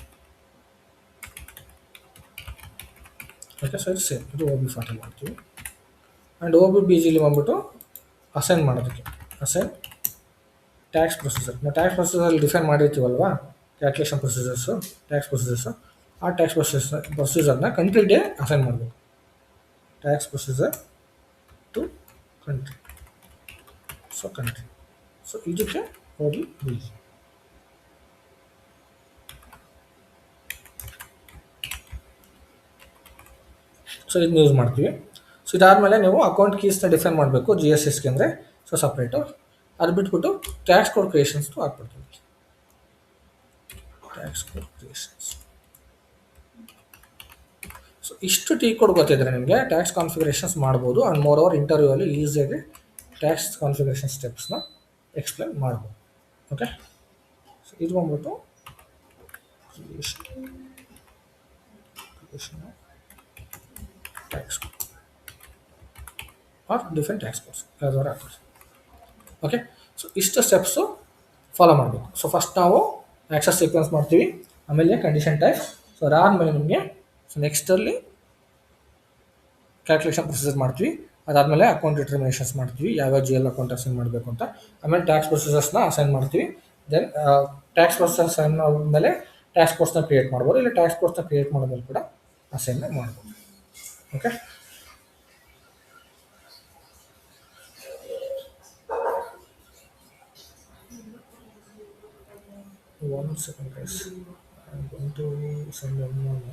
Okay, so ಇದು same, ಇದು OB40 ಮಾಡ್ತೀವಿ. ಆ್ಯಂಡ್ OBBGಲಿ ಬಂದ್ಬಿಟ್ಟು ಅಸೈನ್ ಮಾಡೋದಕ್ಕೆ ಅಸೈನ್ ಟ್ಯಾಕ್ಸ್ ಪ್ರೊಸೀಜರ್. ನಾವು ಟ್ಯಾಕ್ಸ್ ಪ್ರೊಸೀಜರಲ್ಲಿ ಡಿಫೈನ್ ಮಾಡಿರ್ತೀವಲ್ವಾ ಕ್ಯಾಲ್ಕುಲೇಷನ್ ಪ್ರೊಸೀಜರ್ಸು, ಟ್ಯಾಕ್ಸ್ ಪ್ರೊಸೀಜರ್ಸು. ಆ ಟ್ಯಾಕ್ಸ್ ಪ್ರೊಸೀಜರ್ನ ಕಂಟ್ರಿಗೆ ಅಸೈನ್ ಮಾಡಬೇಕು. Tax procedure to country. So country, so ಇದಕ್ಕೆ OBBG. ಸೊ ಇದನ್ನ ಯೂಸ್ ಮಾಡ್ತೀವಿ. ಸೊ ಇದಾದಮೇಲೆ ನೀವು ಅಕೌಂಟ್ ಕೀಸ್ನ ಡಿಫೈನ್ ಮಾಡಬೇಕು GSSಗೆ ಅಂದರೆ. ಸೊ ಸಪ್ರೇಟು ಅದು ಬಿಟ್ಬಿಟ್ಟು ಟ್ಯಾಕ್ಸ್ ಕೋಡ್ ಕ್ರಿಯೇಷನ್ಸ್ದು ಹಾಕ್ಬಿಡ್ತೀವಿ. Tax code creations. ಸೊ ಇಷ್ಟು ಟಿ ಕೋಡ್ ಗೊತ್ತಿದ್ರೆ ನಿಮಗೆ ಟ್ಯಾಕ್ಸ್ ಕಾನ್ಫಿಗರೇಷನ್ಸ್ ಮಾಡ್ಬೋದು. ಆ್ಯಂಡ್ ಮೋರ್ ಓವರ್ ಇಂಟರ್ವ್ಯೂವಲ್ಲಿ ಈಸಿಯಾಗಿ ಟ್ಯಾಕ್ಸ್ ಕಾನ್ಫಿಗರೇಷನ್ ಸ್ಟೆಪ್ಸ್ನ ಎಕ್ಸ್ಪ್ಲೇನ್ ಮಾಡ್ಬೋದು. ಓಕೆ, ಸೊ ಇದು ಬಂದ್ಬಿಟ್ಟು creation tax or different tax codes ಯಾವ್ದಾದ್ರು ಹಾಕೋದು. ಓಕೆ, ಸೊ ಇಷ್ಟು ಸ್ಟೆಪ್ಸು ಫಾಲೋ ಮಾಡಬೇಕು. ಸೊ ಫಸ್ಟ್ ನಾವು ಆ್ಯಕ್ಸಸ್ ಸೀಕ್ವೆನ್ಸ್ ಮಾಡ್ತೀವಿ, ಆಮೇಲೆ ಕಂಡೀಷನ್ ಟೈಪ್. ಸೊ ಅದಾದಮೇಲೆ ನಿಮಗೆ ಸೊ ನೆಕ್ಸ್ಟಲ್ಲಿ ಕ್ಯಾಲ್ಕುಲೇಷನ್ ಪ್ರೊಸೀಜರ್ ಮಾಡ್ತೀವಿ. ಅದಾದಮೇಲೆ ಅಕೌಂಟ್ ಡಿಟರ್ಮಿನೇಷನ್ಸ್ ಮಾಡ್ತೀವಿ, ಯಾವ್ಯಾವ GL ಅಕೌಂಟ್ ಅಸೈನ್ ಮಾಡಬೇಕು ಅಂತ. ಆಮೇಲೆ ಟ್ಯಾಕ್ಸ್ ಪ್ರೊಸೀಜರ್ಸ್ನ ಅಸೈನ್ ಮಾಡ್ತೀವಿ. ದೆನ್ ಟ್ಯಾಕ್ಸ್ ಪ್ರೊಸೆಸ್ ಅಸೈನ್ ಆದಮೇಲೆ ಟ್ಯಾಕ್ಸ್ ಕೋಡ್ಸ್ನ ಕ್ರಿಯೇಟ್ ಮಾಡ್ಬೋದು, ಇಲ್ಲ ಟ್ಯಾಕ್ಸ್ ಕೋಡ್ಸ್ನ ಕ್ರಿಯೇಟ್ ಮಾಡೋದ್ಮೇಲೆ ಕೂಡ ಅಸೈನ್ಮೆಂಟ್ ಮಾಡ್ಬೋದು. Okay, one second guys, I'm going to send them one.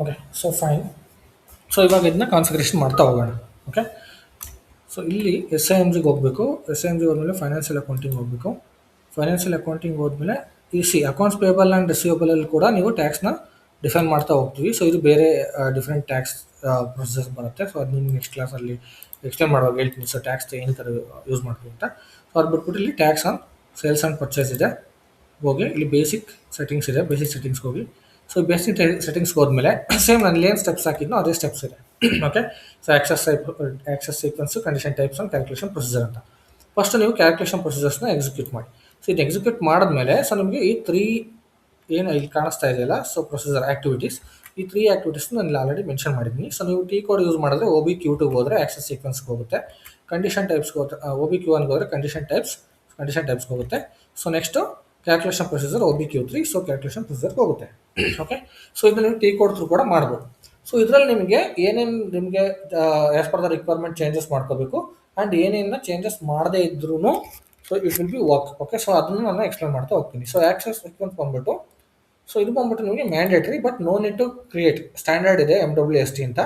Okay, so fine. So ಇವಾಗ ಇದನ್ನ ಕಾನ್ಫಿಗರೇಷನ್ ಮಾಡ್ತಾ ಹೋಗೋಣ. ಓಕೆ, ಸೊ ಇಲ್ಲಿ SIMGಗೆ ಹೋಗಬೇಕು. SIMG ಹೋದ್ಮೇಲೆ ಫೈನಾನ್ಷಿಯಲ್ ಅಕೌಂಟಿಂಗ್ ಹೋಗಬೇಕು. ಫೈನಾನ್ಷಿಯಲ್ ಅಕೌಂಟಿಂಗ್ ಹೋದ್ಮೇಲೆ ಅಕೌಂಟ್ಸ್ ಪೇಬಲ್ ಆ್ಯಂಡ್ ರಿಸೀವಬಲಲ್ಲಿ ಕೂಡ ನೀವು ಟ್ಯಾಕ್ಸ್ನ ಡಿಫೈನ್ ಮಾಡ್ತಾ ಹೋಗ್ತೀವಿ. ಸೊ ಇದು ಬೇರೆ ಡಿಫ್ರೆಂಟ್ ಟ್ಯಾಕ್ಸ್ ಪ್ರೊಸೆಸ್ ಬರುತ್ತೆ. ಸೊ ಅದು ನಿಮ್ಗೆ ನೆಕ್ಸ್ಟ್ ಕ್ಲಾಸಲ್ಲಿ ಎಕ್ಸ್ಪ್ಲೇನ್ ಮಾಡುವಾಗ ಹೇಳ್ತೀನಿ. ಸೊ ಟ್ಯಾಕ್ಸ್ ಏನು ಥರ ಯೂಸ್ ಮಾಡ್ತೀವಿ ಅಂತ. ಸೊ ಅದು ಬಿಟ್ಬಿಟ್ಟು ಇಲ್ಲಿ tax on sales and purchase ಇದೆ, ಹೋಗಿ ಇಲ್ಲಿ ಬೇಸಿಕ್ ಸೆಟ್ಟಿಂಗ್ಸ್ ಇದೆ, ಬೇಸಿಕ್ ಸೆಟ್ಟಿಂಗ್ಸ್ಗೆ ಹೋಗಿ. ಸೊ ಬೇಸಿಕ್ ಸೆಟ್ಟಿಂಗ್ಸ್ಗೆ ಹೋದ್ಮೇಲೆ ಸೇಮ್ ನಾನು ಏನು ಸ್ಟೆಪ್ಸ್ ಹಾಕಿದ್ನೋ ಅದೇ ಸ್ಟೆಪ್ಸ್ ಇದೆ. Okay, so access sequence, condition types and calculation procedure ಅಂತ. ಫಸ್ಟ್ ನೀವು ಕ್ಯಾಲ್ಕುಲೇಷನ್ ಪ್ರೊಸೀಜರ್ಸ್ನ ಎಕ್ಸಿಕ್ಯೂಟ್ ಮಾಡಿ. ಸೊ ಇದು ಎಕ್ಸಿಕ್ಯೂಟ್ ಮಾಡಿದ್ಮೇಲೆ ಸೊ ನಿಮಗೆ ಈ 3 ಏನು ಇಲ್ಲಿ ಕಾಣಿಸ್ತಾ ಇದೆಯಲ್ಲ, ಸೊ ಪ್ರೊಸೀಜರ್ ಆಕ್ಟಿವಿಟೀಸ್, ಈ 3 ಆಕ್ಟಿವಿಟೀಸ್ ನಾನು ಇಲ್ಲಿ ಆಲ್ರೆಡಿ ಮೆನ್ಷನ್ ಮಾಡಿದ್ದೀನಿ. ಸೊ ನೀವು ಟಿ ಕೋಡ್ ಯೂಸ್ ಮಾಡಿದ್ರೆ OBQ2 ಹೋದರೆ ಆಕ್ಸೆಸ್ ಸೀಕ್ವೆನ್ಸ್ಗೆ ಹೋಗುತ್ತೆ, ಕಂಡೀಷನ್ ಟೈಪ್ಸ್ಗೆ ಹೋಗುತ್ತೆ, OBQ1 ಹೋದರೆ ಕಂಡೀಷನ್ ಟೈಪ್ಸ್ಗೆ ಹೋಗುತ್ತೆ. So next calculation procedure OBQ3, so calculation ಪ್ರೊಸೀಜರ್ಗೆ ಹೋಗುತ್ತೆ. ಓಕೆ, ಸೊ ಇದನ್ನು ನೀವು ಟಿ ಕೋಡ್ ಥ್ರೂ ಕೂಡ ಮಾಡ್ಬೋದು. ಸೊ ಇದರಲ್ಲಿ ನಿಮಗೆ ಏನೇನು ನಿಮಗೆ as per the requirement changes ಮಾಡ್ಕೋಬೇಕು ಆ್ಯಂಡ್ ಏನೇನು ಚೇಂಜಸ್ ಮಾಡದೇ ಇದ್ರೂ so it will be work. Okay, so ಅದನ್ನು ನಾನು ಎಕ್ಸ್ಪ್ಲೇನ್ ಮಾಡ್ತಾ ಹೋಗ್ತೀನಿ. ಸೊ ಆಕ್ಸೆಸ್ ಸೀಕ್ವೆನ್ಸ್ ಬಂದ್ಬಿಟ್ಟು, ಸೊ ಇದು ಬಂದ್ಬಿಟ್ಟು ನಿಮಗೆ mandatory, but no need to create. Standard ಇದೆ MWST ಅಂತ,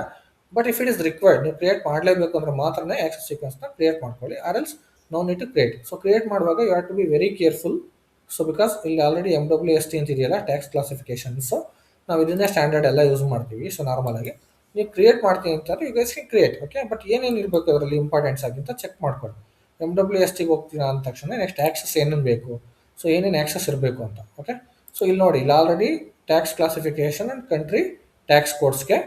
but if it is required, ನೀವು ಕ್ರಿಯೇಟ್ ಮಾಡಲೇಬೇಕು ಅಂದರೆ ಮಾತ್ರನೇ ಆಕ್ಸೆಸ್ ಸೀಕ್ವೆನ್ಸ್ನ ಕ್ರಿಯೇಟ್ ಮಾಡ್ಕೊಳ್ಳಿ, or else no need to create. So create ಮಾಡುವಾಗ you have to be very careful. So because ಇಲ್ಲಿ ಆಲ್ರೆಡಿ MWST ಅಂತ ಇದೆಯಲ್ಲ, ಟ್ಯಾಕ್ಸ್ ಕ್ಲಾಸಿಫಿಕೇಶನ್, ಸೊ ನಾವು ಇದನ್ನೇ ಸ್ಟ್ಯಾಂಡರ್ಡ್ ಎಲ್ಲ ಯೂಸ್ ಮಾಡ್ತೀವಿ. ಸೊ ನಾರ್ಮಲಾಗಿ ನೀವು ಕ್ರಿಯೇಟ್ ಮಾಡ್ತೀನಿ ಅಂತಾರೆ, you guys can create. Okay, but ಏನೇನು ಇರಬೇಕು ಅದರಲ್ಲಿ ಇಂಪಾರ್ಟೆನ್ಸ್ ಆಗಿಂತ ಚೆಕ್ ಮಾಡ್ಕೊಳ್ಳಿ. MWSTಗೆ ಹೋಗ್ತೀರಾ ಅಂದ ತಕ್ಷಣ ನೆಕ್ಸ್ಟ್ ಆ್ಯಕ್ಸಸ್ ಏನೇನು ಬೇಕು, ಸೊ ಏನೇನು ಆ್ಯಕ್ಸಸ್ ಇರಬೇಕು ಅಂತ. ಓಕೆ, ಸೊ ಇಲ್ಲಿ ನೋಡಿ, ಇಲ್ಲಿ already tax classification and country tax ಕೋಡ್ಸ್ಗೆ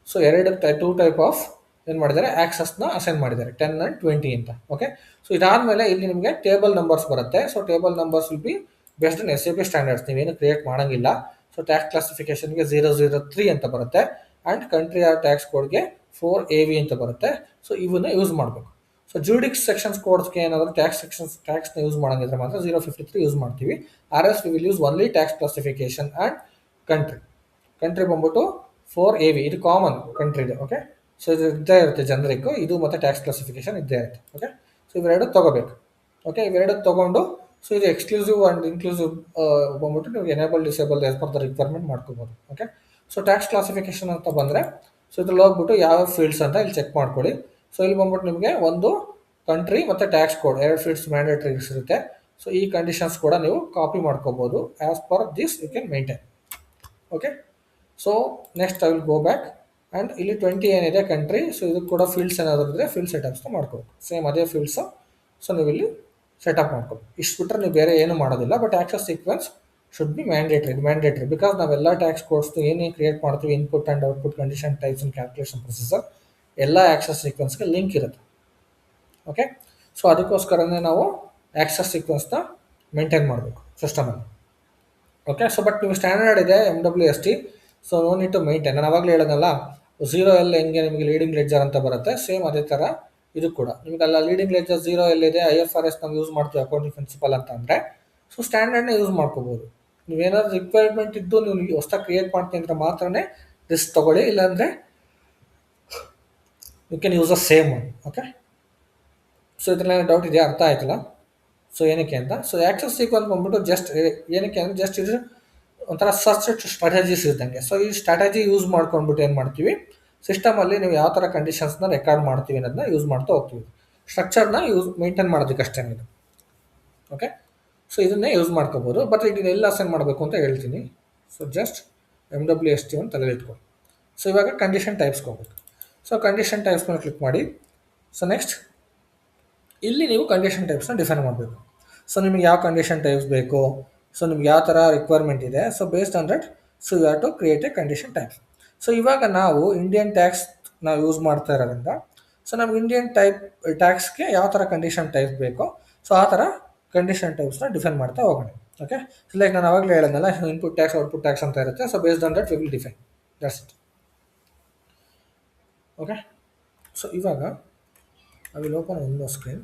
ಸೊ 2 ಟೈಪ್ ಆಫ್ ಏನು ಮಾಡಿದ್ದಾರೆ, ಆ್ಯಕ್ಸಸ್ನ ಅಸೈನ್ ಮಾಡಿದ್ದಾರೆ, 10 and 20 ಅಂತ. ಓಕೆ, ಸೊ ಇದಾದಮೇಲೆ ಇಲ್ಲಿ ನಿಮಗೆ ಟೇಬಲ್ ನಂಬರ್ಸ್ ಬರುತ್ತೆ. So table numbers will be based on SAP standards, ನೀವೇನು ಕ್ರಿಯೇಟ್ ಮಾಡೋಂಗಿಲ್ಲ. ಸೊ ಟ್ಯಾಕ್ಸ್ ಕ್ಲಾಸಿಫಿಕೇಶನ್ಗೆ 003 ಅಂತ ಬರುತ್ತೆ, ಆ್ಯಂಡ್ ಕಂಟ್ರಿ ಆರ್ ಟ್ಯಾಕ್ಸ್ ಕೋಡ್ಗೆ 4AV ಅಂತ ಬರುತ್ತೆ. ಸೊ ಇವನ್ನ ಯೂಸ್ ಮಾಡಬೇಕು. ಸೊ ಜೂಡಿಕ್ಸ್ ಸೆಕ್ಷನ್ಸ್ ಕೋಡ್ಸ್ಗೆ ಏನಾದರೂ ಟ್ಯಾಕ್ಸ್ನ ಯೂಸ್ ಮಾಡೋಂಗಿದ್ರೆ ಮಾತ್ರ 053 ಯೂಸ್ ಮಾಡ್ತೀವಿ. Or yes we will use only tax classification and country ಬಂದ್ಬಿಟ್ಟು 4AV, ಇದು ಕಾಮನ್ ಕಂಟ್ರಿದು. ಓಕೆ, ಸೊ ಇದು ಇದ್ದೇ ಇರುತ್ತೆ ಜನರಿಕ್ಕು, ಇದು ಮತ್ತು ಟ್ಯಾಕ್ಸ್ ಕ್ಲಾಸಿಫಿಕೇಶನ್ ಇದ್ದೇ ಇರುತ್ತೆ. ಓಕೆ, ಸೊ ಇವೆರಡು ತೊಗೋಬೇಕು. ಓಕೆ, ಇವೆರಡು ತೊಗೊಂಡು ಸೊ ಇದು ಎಕ್ಸ್ಕ್ಲೂಸಿವ್ ಆ್ಯಂಡ್ ಇನ್ಕ್ಲೂಸಿವ್ ಬಂದ್ಬಿಟ್ಟು ನೀವು enable disable as per the requirement ಮಾಡ್ಕೋಬೋದು. ಓಕೆ, ಸೊ ಟ್ಯಾಕ್ಸ್ ಕ್ಲಾಸಿಫಿಕೇಶನ್ ಅಂತ ಬಂದರೆ ಸೊ ಇದ್ರಲ್ಲಿ ಹೋಗ್ಬಿಟ್ಟು ಯಾವ ಫೀಲ್ಡ್ಸ್ ಅಂತ ಇಲ್ಲಿ ಚೆಕ್ ಮಾಡ್ಕೊಳ್ಳಿ. ಸೊ ಇಲ್ಲಿ ಬಂದ್ಬಿಟ್ಟು ನಿಮಗೆ ಒಂದು ಕಂಟ್ರಿ ಮತ್ತು ಟ್ಯಾಕ್ಸ್ ಕೋಡ್ 2 ಫೀಲ್ಡ್ಸ್ ಮ್ಯಾಂಡೇಟ್ರೀಸ್ ಇರುತ್ತೆ. ಸೊ ಈ ಕಂಡೀಷನ್ಸ್ ಕೂಡ ನೀವು ಕಾಪಿ ಮಾಡ್ಕೋಬೋದು. As per this you can maintain. Okay, so next I will go back and ಇಲ್ಲಿ 20 ಏನಿದೆ ಕಂಟ್ರಿ, ಸೊ ಇದು ಕೂಡ ಫೀಲ್ಡ್ಸ್ ಏನಾದರೂ ಇದ್ದರೆ ಫೀಲ್ಡ್ ಸೆಟಪ್ಸ್ನ ಮಾಡ್ಕೋಬೇಕು. ಸೇಮ್ ಅದೇ ಫೀಲ್ಡ್ಸು, ಸೊ ನೀವು ಇಲ್ಲಿ ಸೆಟಪ್ ಮಾಡ್ಕೋಬೇಕು. ಇಷ್ಟು ಬಿಟ್ಟರೆ ನೀವು ಬೇರೆ ಏನು ಮಾಡೋದಿಲ್ಲ. But access sequence should be mandatory because ನಾವೆಲ್ಲ ಟ್ಯಾಕ್ಸ್ ಕೋಡ್ಸ್ದು ಏನೇ ಕ್ರಿಯೇಟ್ ಮಾಡ್ತೀವಿ, input and output, condition types and calculation procedure ಎಲ್ಲ ಆ್ಯಕ್ಸಸ್ ಸೀಕ್ವೆನ್ಸ್ಗೆ ಲಿಂಕ್ ಇರುತ್ತೆ. ಓಕೆ, ಸೊ ಅದಕ್ಕೋಸ್ಕರನೇ ನಾವು ಆ್ಯಕ್ಸಸ್ ಸೀಕ್ವೆನ್ಸ್ನ ಮೇಂಟೈನ್ ಮಾಡಬೇಕು ಸಿಸ್ಟಮಲ್ಲಿ. ಓಕೆ, ಸೊ ಬಟ್ ನೀವು ಸ್ಟ್ಯಾಂಡರ್ಡ್ ಇದೆ MWST, so no need to maintain. ನಾನು ಅವಾಗಲೇ ಹೇಳೋದಲ್ಲ, 0L ಹೆಂಗೆ ನಿಮಗೆ ಲೀಡಿಂಗ್ ಲೆಡ್ಜರ್ ಅಂತ ಬರುತ್ತೆ, ಸೇಮ್ ಅದೇ ಥರ ಇದು ಕೂಡ ನಿಮಗೆಲ್ಲ ಲೀಡಿಂಗ್ ಲೆಡ್ಜರ್ 0L ಇದೆ. IFRS ನಾವು ಯೂಸ್ ಮಾಡ್ತೀವಿ ಅಕೌಂಟಿಂಗ್ ಪ್ರಿನ್ಸಿಪಲ್ ಅಂತ ಅಂದರೆ, ಸೊ ಸ್ಟ್ಯಾಂಡರ್ಡ್ನೇ ಯೂಸ್ ಮಾಡ್ಕೋಬೋದು. ನೀವೇನಾದ್ರು ರಿಕ್ವೈರ್ಮೆಂಟ್ ಇದ್ದು ನೀವು ಹೊಸ ಕ್ರಿಯೇಟ್ ಮಾಡ್ತೀನಿ ಅಂದರೆ ಮಾತ್ರನೇ ರಿಸ್ಕ್ ತೊಗೊಳ್ಳಿ, ಇಲ್ಲಾಂದರೆ you can use a same one. Okay, so ಇದರಲ್ಲಿ ಡೌಟ್ ಇದೆಯಾ, ಅರ್ಥ ಆಯ್ತಲ್ಲ? ಸೊ ಏನಕ್ಕೆ ಅಂತ, ಸೊ ಆ್ಯಕ್ಸಸ್ ಸೀಕ್ವೆನ್ಸ್ ಬಂದ್ಬಿಟ್ಟು ಜಸ್ಟ್ ಏನಕ್ಕೆ ಅಂದರೆ ಜಸ್ಟ್ ಇದು ಒಂಥರ ಸರ್ಚ್ ಸ್ಟ್ರಾಟಜೀಸ್ ಇದ್ದಂಗೆ. ಸೊ ಈ ಸ್ಟ್ರಾಟಜಿ ಯೂಸ್ ಮಾಡ್ಕೊಂಡ್ಬಿಟ್ಟು ಏನು ಮಾಡ್ತೀವಿ, ಸಿಸ್ಟಮಲ್ಲಿ ನೀವು ಯಾವ ಥರ ಕಂಡೀಷನ್ಸ್ನ ರೆಕಾರ್ಡ್ ಮಾಡ್ತೀವಿ ಅನ್ನೋದನ್ನ ಯೂಸ್ ಮಾಡ್ತಾ ಹೋಗ್ತೀವಿ. ಸ್ಟ್ರಕ್ಚರ್ನ ಮೇಂಟೈನ್ ಮಾಡೋದಕ್ಕೆ ಅಷ್ಟೇ ಇದು. ಓಕೆ, ಸೊ ಇದನ್ನೇ ಯೂಸ್ ಮಾಡ್ಕೋಬೋದು. ಬಟ್ ಇದನ್ನ ಎಲ್ಲ ಅಸೈನ್ ಮಾಡಬೇಕು ಅಂತ ಹೇಳ್ತೀನಿ. ಸೊ ಜಸ್ಟ್ MWST ಒಂದು ತಲೆಯಲ್ಲಿ ಇಟ್ಕೊಂಡು, ಸೊ ಇವಾಗ ಕಂಡೀಷನ್ ಟೈಪ್ಸ್ಗೆ ಹೋಗ್ಬೇಕು. ಸೊ ಕಂಡೀಷನ್ ಟೈಪ್ಸ್ ಮೇಲೆ ಕ್ಲಿಕ್ ಮಾಡಿ. ಸೊ ನೆಕ್ಸ್ಟ್ ಇಲ್ಲಿ ನೀವು ಕಂಡೀಷನ್ ಟೈಪ್ಸ್ನ ಡಿಫೈನ್ ಮಾಡಬೇಕು. ಸೊ ನಿಮಗೆ ಯಾವ ಕಂಡೀಷನ್ ಟೈಪ್ಸ್ ಬೇಕು, ಸೊ ನಿಮ್ಗೆ ಯಾವ ಥರ ರಿಕ್ವೈರ್ಮೆಂಟ್ ಇದೆ, so based on that so you have to create a condition types. So ಇವಾಗ ನಾವು ಇಂಡಿಯನ್ ಟ್ಯಾಕ್ಸ್ ನಾವು ಯೂಸ್ ಮಾಡ್ತಾ ಇರೋದ್ರಿಂದ ಸೊ ನಮ್ಗೆ ಇಂಡಿಯನ್ ಟ್ಯಾಕ್ಸ್ಗೆ ಯಾವ ಥರ ಕಂಡೀಷನ್ ಟೈಪ್ಸ್ ಬೇಕೋ ಸೊ ಆ ಥರ ಕಂಡೀಷನ್ ಟೈಪ್ಸ್ನ ಡಿಫೈನ್ ಮಾಡ್ತಾ ಹೋಗೋಣ. ಓಕೆ, ಸೊ ಲೈಕ್ ನಾನು ಅವಾಗಲೇ ಹೇಳೋದಲ್ಲ, ಇನ್ಪುಟ್ ಟ್ಯಾಕ್ಸ್ ಔಟ್ಪುಟ್ ಟ್ಯಾಕ್ಸ್ ಅಂತ ಇರುತ್ತೆ. So based on that we will define, that's it. Okay, so ಇವಾಗ I will open one more screen.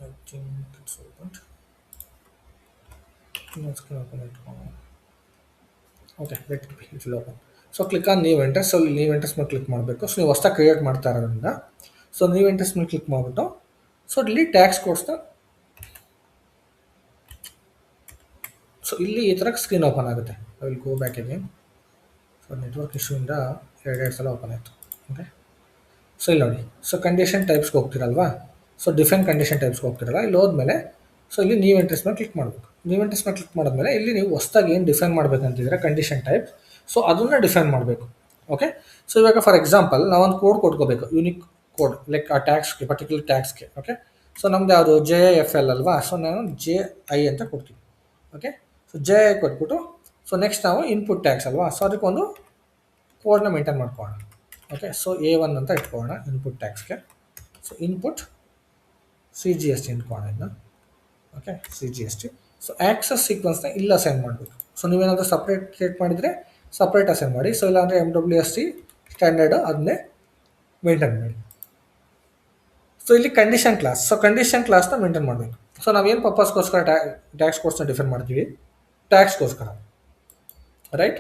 I think it's opened. Let's open it. Okay, let it be. It will open. So click on new enters. So new enters ಮೇಲೆ click ಮಾಡಬೇಕು. So ನೀವು ಹೊಸದಾಗಿ create ಮಾಡ್ತಾ ಇರೋದ್ರಿಂದ so new enters ಮೇಲೆ click ಮಾಡಿಬಿಟ್ಟು so ಇಲ್ಲಿ tax ಕೋಡ್ಸ್ನ ಸೊ ಇಲ್ಲಿ ಈ ಥರ ಸ್ಕ್ರೀನ್ ಓಪನ್ ಆಗುತ್ತೆ. I will go back again. So network ಇಶ್ಯೂಯಿಂದ 2 ಸಲ ಓಪನ್ ಆಯಿತು. ಓಕೆ, ಸೊ ಇಲ್ಲಿ ನೋಡಿ, ಸೊ ಕಂಡೀಷನ್ ಟೈಪ್ಸ್ಗೆ ಹೋಗ್ತಿರಲ್ವಾ, ಸೊ ಡಿಫೈನ್ ಕಂಡೀಷನ್ ಟೈಪ್ಸ್ಗೆ ಹೋಗ್ತಿರಲ್ಲ, ಇಲ್ಲಿ ಹೋದ್ಮೇಲೆ ಸೊ ಇಲ್ಲಿ ನ್ಯೂ ಎಂಟ್ರೀಸ್ ಮೇಲೆ ಕ್ಲಿಕ್ ಮಾಡಬೇಕು. ನ್ಯೂ ಎಂಟ್ರೀಸ್ ಮೇಲೆ ಕ್ಲಿಕ್ ಮಾಡಿದ್ಮೇಲೆ ಇಲ್ಲಿ ನೀವು ಹೊಸದಾಗಿ ಏನು ಡಿಫೈನ್ ಮಾಡಬೇಕಂತಿದ್ರೆ ಕಂಡೀಷನ್ ಟೈಪ್, ಸೊ ಅದನ್ನು ಡಿಫೈನ್ ಮಾಡಬೇಕು. ಓಕೆ, ಸೊ ಇವಾಗ ಫಾರ್ ಎಕ್ಸಾಂಪಲ್ ನಾವೊಂದು ಕೋಡ್ ಕೊಟ್ಕೋಬೇಕು, ಯೂನಿಕ್ ಕೋಡ್ ಲೈಕ್ ಆ ಟ್ಯಾಕ್ಸ್ಗೆ, ಪರ್ಟಿಕ್ಯುಲರ್ ಟ್ಯಾಕ್ಸ್ಗೆ. ಓಕೆ, ಸೊ ನಮ್ದು ಯಾವುದು JIFL ಅಲ್ವಾ, ಸೊ ನಾನು JI ಅಂತ ಕೊಡ್ತೀನಿ. ಓಕೆ, ಸೊ JI ಕೊಟ್ಬಿಟ್ಟು ಸೊ ನೆಕ್ಸ್ಟ್ ನಾವು ಇನ್ಪುಟ್ ಟ್ಯಾಕ್ಸ್ ಅಲ್ವಾ, ಸೊ ಅದಕ್ಕೊಂದು ಕೋಡ್ನ ಮೇಂಟೈನ್ ಮಾಡ್ಕೊಳ್ಳೋಣ. ಓಕೆ, ಸೊ A1 ಅಂತ ಇಟ್ಕೊಳ್ಳೋಣ ಇನ್ಪುಟ್ ಟ್ಯಾಕ್ಸ್ಗೆ. So input C G S T ಅಂದ್ಕೊಂಡಿದ್ನ. Okay, C G S T. So access ಸೀಕ್ವೆನ್ಸ್ನ ಇಲ್ಲ ಅಸೈನ್ ಮಾಡಬೇಕು. ಸೊ ನೀವೇನಾದರೂ ಸಪ್ರೇಟ್ ಕ್ರಿಯೇಟ್ ಮಾಡಿದರೆ ಸಪ್ರೇಟ್ ಅಸೈನ್ ಮಾಡಿ. ಸೊ ಇಲ್ಲಾಂದರೆ MWST ಸ್ಟ್ಯಾಂಡರ್ಡು ಅದನ್ನೇ ಮೇಂಟೈನ್ ಮಾಡಿ. ಸೊ ಇಲ್ಲಿ ಕಂಡೀಷನ್ ಕ್ಲಾಸ್. ಸೊ ಕಂಡೀಷನ್ ಕ್ಲಾಸ್ನ ಮೇಂಟೈನ್ ಮಾಡಬೇಕು. ಸೊ ನಾವೇನು ಪರ್ಪಸ್ಗೋಸ್ಕರ ಟ್ಯಾಕ್ಸ್ ಕೋರ್ಸ್ನ ಡಿಫೈನ್ ಮಾಡ್ತೀವಿ? ಟ್ಯಾಕ್ಸ್ಗೋಸ್ಕರ, ರೈಟ್?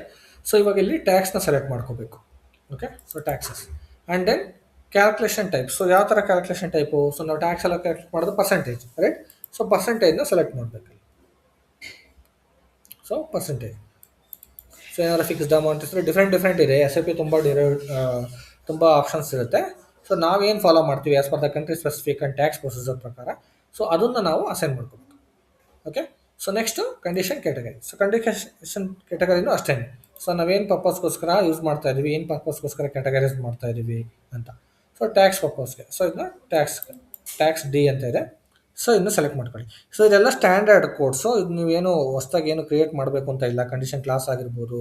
ಸೊ ಇವಾಗ ಇಲ್ಲಿ ಟ್ಯಾಕ್ಸ್ನ ಸೆಲೆಕ್ಟ್ ಮಾಡ್ಕೋಬೇಕು. Okay, so taxes and then calculation type. So ಯಾವ ಥರ ಕ್ಯಾಲ್ಕುಲೇಷನ್ ಟೈಪು? ಸೊ ನಾವು ಟ್ಯಾಕ್ಸ್ ಎಲ್ಲ ಕ್ಯಾಲ್ಕುಲೇಟ್ ಮಾಡೋದು ಪರ್ಸೆಂಟೇಜ್, ರೈಟ್? ಸೊ ಪರ್ಸೆಂಟೇಜ್ನ ಸೆಲೆಕ್ಟ್ ಮಾಡಬೇಕು. So percentage. ಸೊ ಏನಾದ್ರು ಫಿಕ್ಸ್ಡ್ ಅಮೌಂಟ್ ಇದ್ದರೆ ಡಿಫ್ರೆಂಟ್ ಇದೆ. SAP ತುಂಬ ಆಪ್ಷನ್ಸ್ ಇರುತ್ತೆ. ಸೊ ನಾವೇನು ಫಾಲೋ ಮಾಡ್ತೀವಿ as per the country specific and tax procedure ಪ್ರಕಾರ. ಸೊ ಅದನ್ನು ನಾವು ಅಸೈನ್ ಮಾಡ್ಕೋಬೇಕು. Okay, so next condition category. So condition ಕ್ಯಾಟಗರಿನೂ ಅಷ್ಟೇ. ಸೊ ನಾವೇನು ಪರ್ಪಸ್ಗೋಸ್ಕರ ಯೂಸ್ ಮಾಡ್ತಾ ಇದ್ದೀವಿ, ಏನು ಪರ್ಪಸ್ಗೋಸ್ಕರ ಕ್ಯಾಟಗರೈಸ್ ಮಾಡ್ತಾ ಇದ್ದೀವಿ ಅಂತ. ಸೊ ಟ್ಯಾಕ್ಸ್ ಪರ್ಪಸ್ಗೆ. ಸೊ ಇದನ್ನ ಟ್ಯಾಕ್ಸ್ ಡಿ ಅಂತ ಇದೆ. ಸೊ ಇದನ್ನು ಸೆಲೆಕ್ಟ್ ಮಾಡ್ಕೊಳ್ಳಿ. ಸೊ ಇದೆಲ್ಲ ಸ್ಟ್ಯಾಂಡರ್ಡ್ ಕೋಡ್ಸು. ಇದು ನೀವೇನು ಹೊಸ್ದಾಗಿ ಏನು ಕ್ರಿಯೇಟ್ ಮಾಡಬೇಕು ಅಂತ ಇಲ್ಲ. ಕಂಡೀಷನ್ ಕ್ಲಾಸ್ ಆಗಿರ್ಬೋದು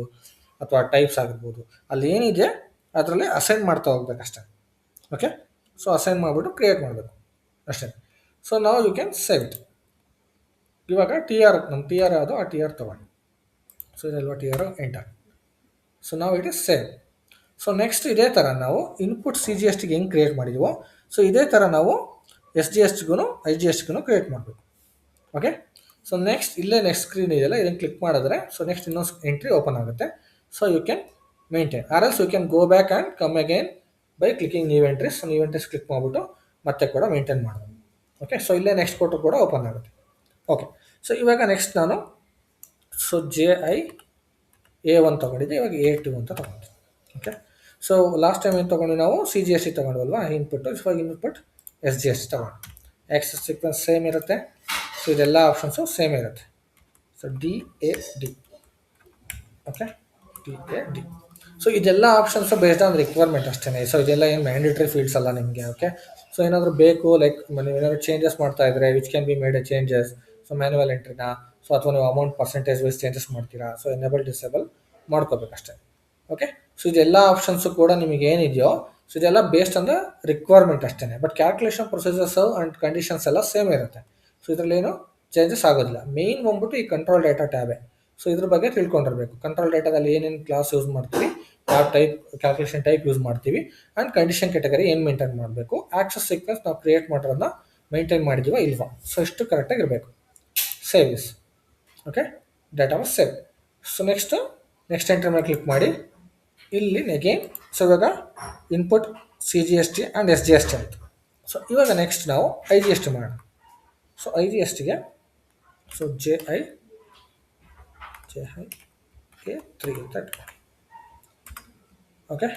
ಅಥವಾ ಟೈಪ್ಸ್ ಆಗಿರ್ಬೋದು, ಅಲ್ಲಿ ಏನಿದೆ ಅದರಲ್ಲಿ ಅಸೈನ್ ಮಾಡ್ತಾ ಹೋಗ್ಬೇಕಷ್ಟೇ. ಓಕೆ, ಸೊ ಅಸೈನ್ ಮಾಡಿಬಿಟ್ಟು ಕ್ರಿಯೇಟ್ ಮಾಡಬೇಕು ಅಷ್ಟೇ. ಸೊ ನಾವು ಯು ಕ್ಯಾನ್ ಸೇವ್ ಇಟ್. ಇವಾಗ ನಮ್ಮ ಟಿ ಆರ್ ಯಾವುದು ಆ ಟಿ ಆರ್ ತೊಗೊಂಡು. ಸೊ ಇದೆಲ್ವ ಟಿ ಆರ್ ಎಂಟರ್. ಸೊ ನಾವು it is save. So next ಇದೇ ಥರ ನಾವು ಇನ್ಪುಟ್ ಸಿ ಜಿ ಎಸ್ ಟಿಗೆ ಹೆಂಗೆ ಕ್ರಿಯೇಟ್ ಮಾಡಿದೀವೋ, ಸೊ ಇದೇ ಥರ ನಾವು SGSTಗೂ IGSTಗೂ ಕ್ರಿಯೇಟ್ ಮಾಡಬೇಕು. ಓಕೆ, ಸೊ ನೆಕ್ಸ್ಟ್ ಇಲ್ಲೇ ನೆಕ್ಸ್ಟ್ ಸ್ಕ್ರೀನ್ ಇದೆಯಲ್ಲ, ಇದನ್ನು ಕ್ಲಿಕ್ ಮಾಡಿದ್ರೆ ಸೊ ನೆಕ್ಸ್ಟ್ ಇನ್ನೊಂದು ಎಂಟ್ರಿ ಓಪನ್ ಆಗುತ್ತೆ. So you can maintain or else you can go back and come again by clicking new entries. So new entries click ಮಾಡಿಬಿಟ್ಟು ಮತ್ತೆ ಕೂಡ maintain ಮಾಡೋದು. ಓಕೆ, ಸೊ ಇಲ್ಲೇ ನೆಕ್ಸ್ಟ್ ಕೊಟ್ಟು ಕೂಡ ಓಪನ್ ಆಗುತ್ತೆ. ಓಕೆ, ಸೊ ಇವಾಗ ನೆಕ್ಸ್ಟ್ ನಾನು ಸೊ JIA1 ತೊಗೊಂಡಿದ್ದೆ, ಇವಾಗ A2 ಅಂತ ತೊಗೊಂಡಿದ್ದೆ. ಓಕೆ, ಸೊ ಲಾಸ್ಟ್ ಟೈಮ್ ಏನು ತೊಗೊಂಡು ನಾವು CGST ತೊಗೊಂಡ್ವಲ್ವಾ ಇನ್ಪುಟ್ಟು. ಇವಾಗ ಇನ್ಪುಟ್ SGST ತೊಗೊಂಡು. ಆಕ್ಸಸ್ ಸೀಕ್ವೆನ್ಸ್ ಸೇಮ್ ಇರುತ್ತೆ. ಸೊ ಇದೆಲ್ಲ ಆಪ್ಷನ್ಸು ಸೇಮ್ ಇರುತ್ತೆ. So DAD. Okay, DAD. So ಇದೆಲ್ಲ ಆಪ್ಷನ್ಸು ಬೇಸ್ಡ್ ಆನ್ ರಿಕ್ವೈರ್ಮೆಂಟ್ ಅಷ್ಟೇ. ಸೊ ಇದೆಲ್ಲ ಏನು ಮ್ಯಾಂಡೇಟ್ರಿ ಫೀಲ್ಡ್ಸ್ ಅಲ್ಲ ನಿಮಗೆ. ಓಕೆ, ಸೊ ಏನಾದರೂ ಬೇಕು ಲೈಕ್ ನೀವೇನಾದ್ರು ಚೇಂಜಸ್ ಮಾಡ್ತಾ ಇದ್ದರೆ which can be made a changes. So manual ಎಂಟ್ರಿನ ಸೊ ಅಥವಾ ನೀವು ಅಮೌಂಟ್ ಪರ್ಸೆಂಟೇಜ್ ವೈಸ್ ಚೇಂಜಸ್ ಮಾಡ್ತೀರಾ. ಸೊ ಎನೇಬಲ್ ಡಿಸೇಬಲ್ ಮಾಡ್ಕೋಬೇಕಷ್ಟೇ. ಓಕೆ, ಸೊ ಇದೆಲ್ಲ ಆಪ್ಷನ್ಸು ಕೂಡ ನಿಮಗೆ ಏನಿದೆಯೋ ಸೊ ಇದೆಲ್ಲ ಬೇಸ್ಡ್ ಆನ್ ದ ರಿಕ್ವೈರ್ಮೆಂಟ್ ಅಷ್ಟೇ. But calculation procedures and conditions ಎಲ್ಲ ಸೇಮ್ ಇರುತ್ತೆ. ಸೊ ಇದರಲ್ಲೇನು ಚೇಂಜಸ್ ಆಗೋದಿಲ್ಲ. ಮೇಯ್ನ್ ಬಂದ್ಬಿಟ್ಟು ಈ ಕಂಟ್ರೋಲ್ ಡೇಟಾ ಟ್ಯಾಬೇ. ಸೊ ಇದ್ರ ಬಗ್ಗೆ ತಿಳ್ಕೊಂಡಿರಬೇಕು. ಕಂಟ್ರೋಲ್ ಡೇಟಾದಲ್ಲಿ ಏನೇನು ಕ್ಲಾಸ್ ಯೂಸ್ ಮಾಡ್ತೀವಿ, ಯಾವ ಟೈಪ್ ಕ್ಯಾಲ್ಕುಲೇಷನ್ ಟೈಪ್ ಯೂಸ್ ಮಾಡ್ತೀವಿ, ಆ್ಯಂಡ್ ಕಂಡೀಷನ್ ಕ್ಯಾಟಗರಿ ಏನು ಮೇಂಟೈನ್ ಮಾಡಬೇಕು, ಆಕ್ಸಸ್ ಸೀಕ್ವೆನ್ಸ್ ನಾವು ಕ್ರಿಯೇಟ್ ಮಾಡಿರೋದನ್ನ ಮೇಂಟೈನ್ ಮಾಡಿದ್ದೀವ ಇಲ್ವಾ. ಸೊ ಇಷ್ಟು ಕರೆಕ್ಟಾಗಿ ಇರಬೇಕು. Save is. Okay, data was save. So next entry ಮೇಲೆ ಕ್ಲಿಕ್ ಮಾಡಿ ಇಲ್ಲಿ ಅಗೇನ್. ಸೊ ಇವಾಗ ಇನ್ಪುಟ್ CGST ಆ್ಯಂಡ್ SGST ಆಯಿತು. ಸೊ ಇವಾಗ ನೆಕ್ಸ್ಟ್ ನಾವು IGST ಮಾಡೋಣ. ಸೊ IGSTಗೆ ಸೊ JIA3 ಅಂತ ಇಟ್ಕೊಳ್ಳಿ. Okay,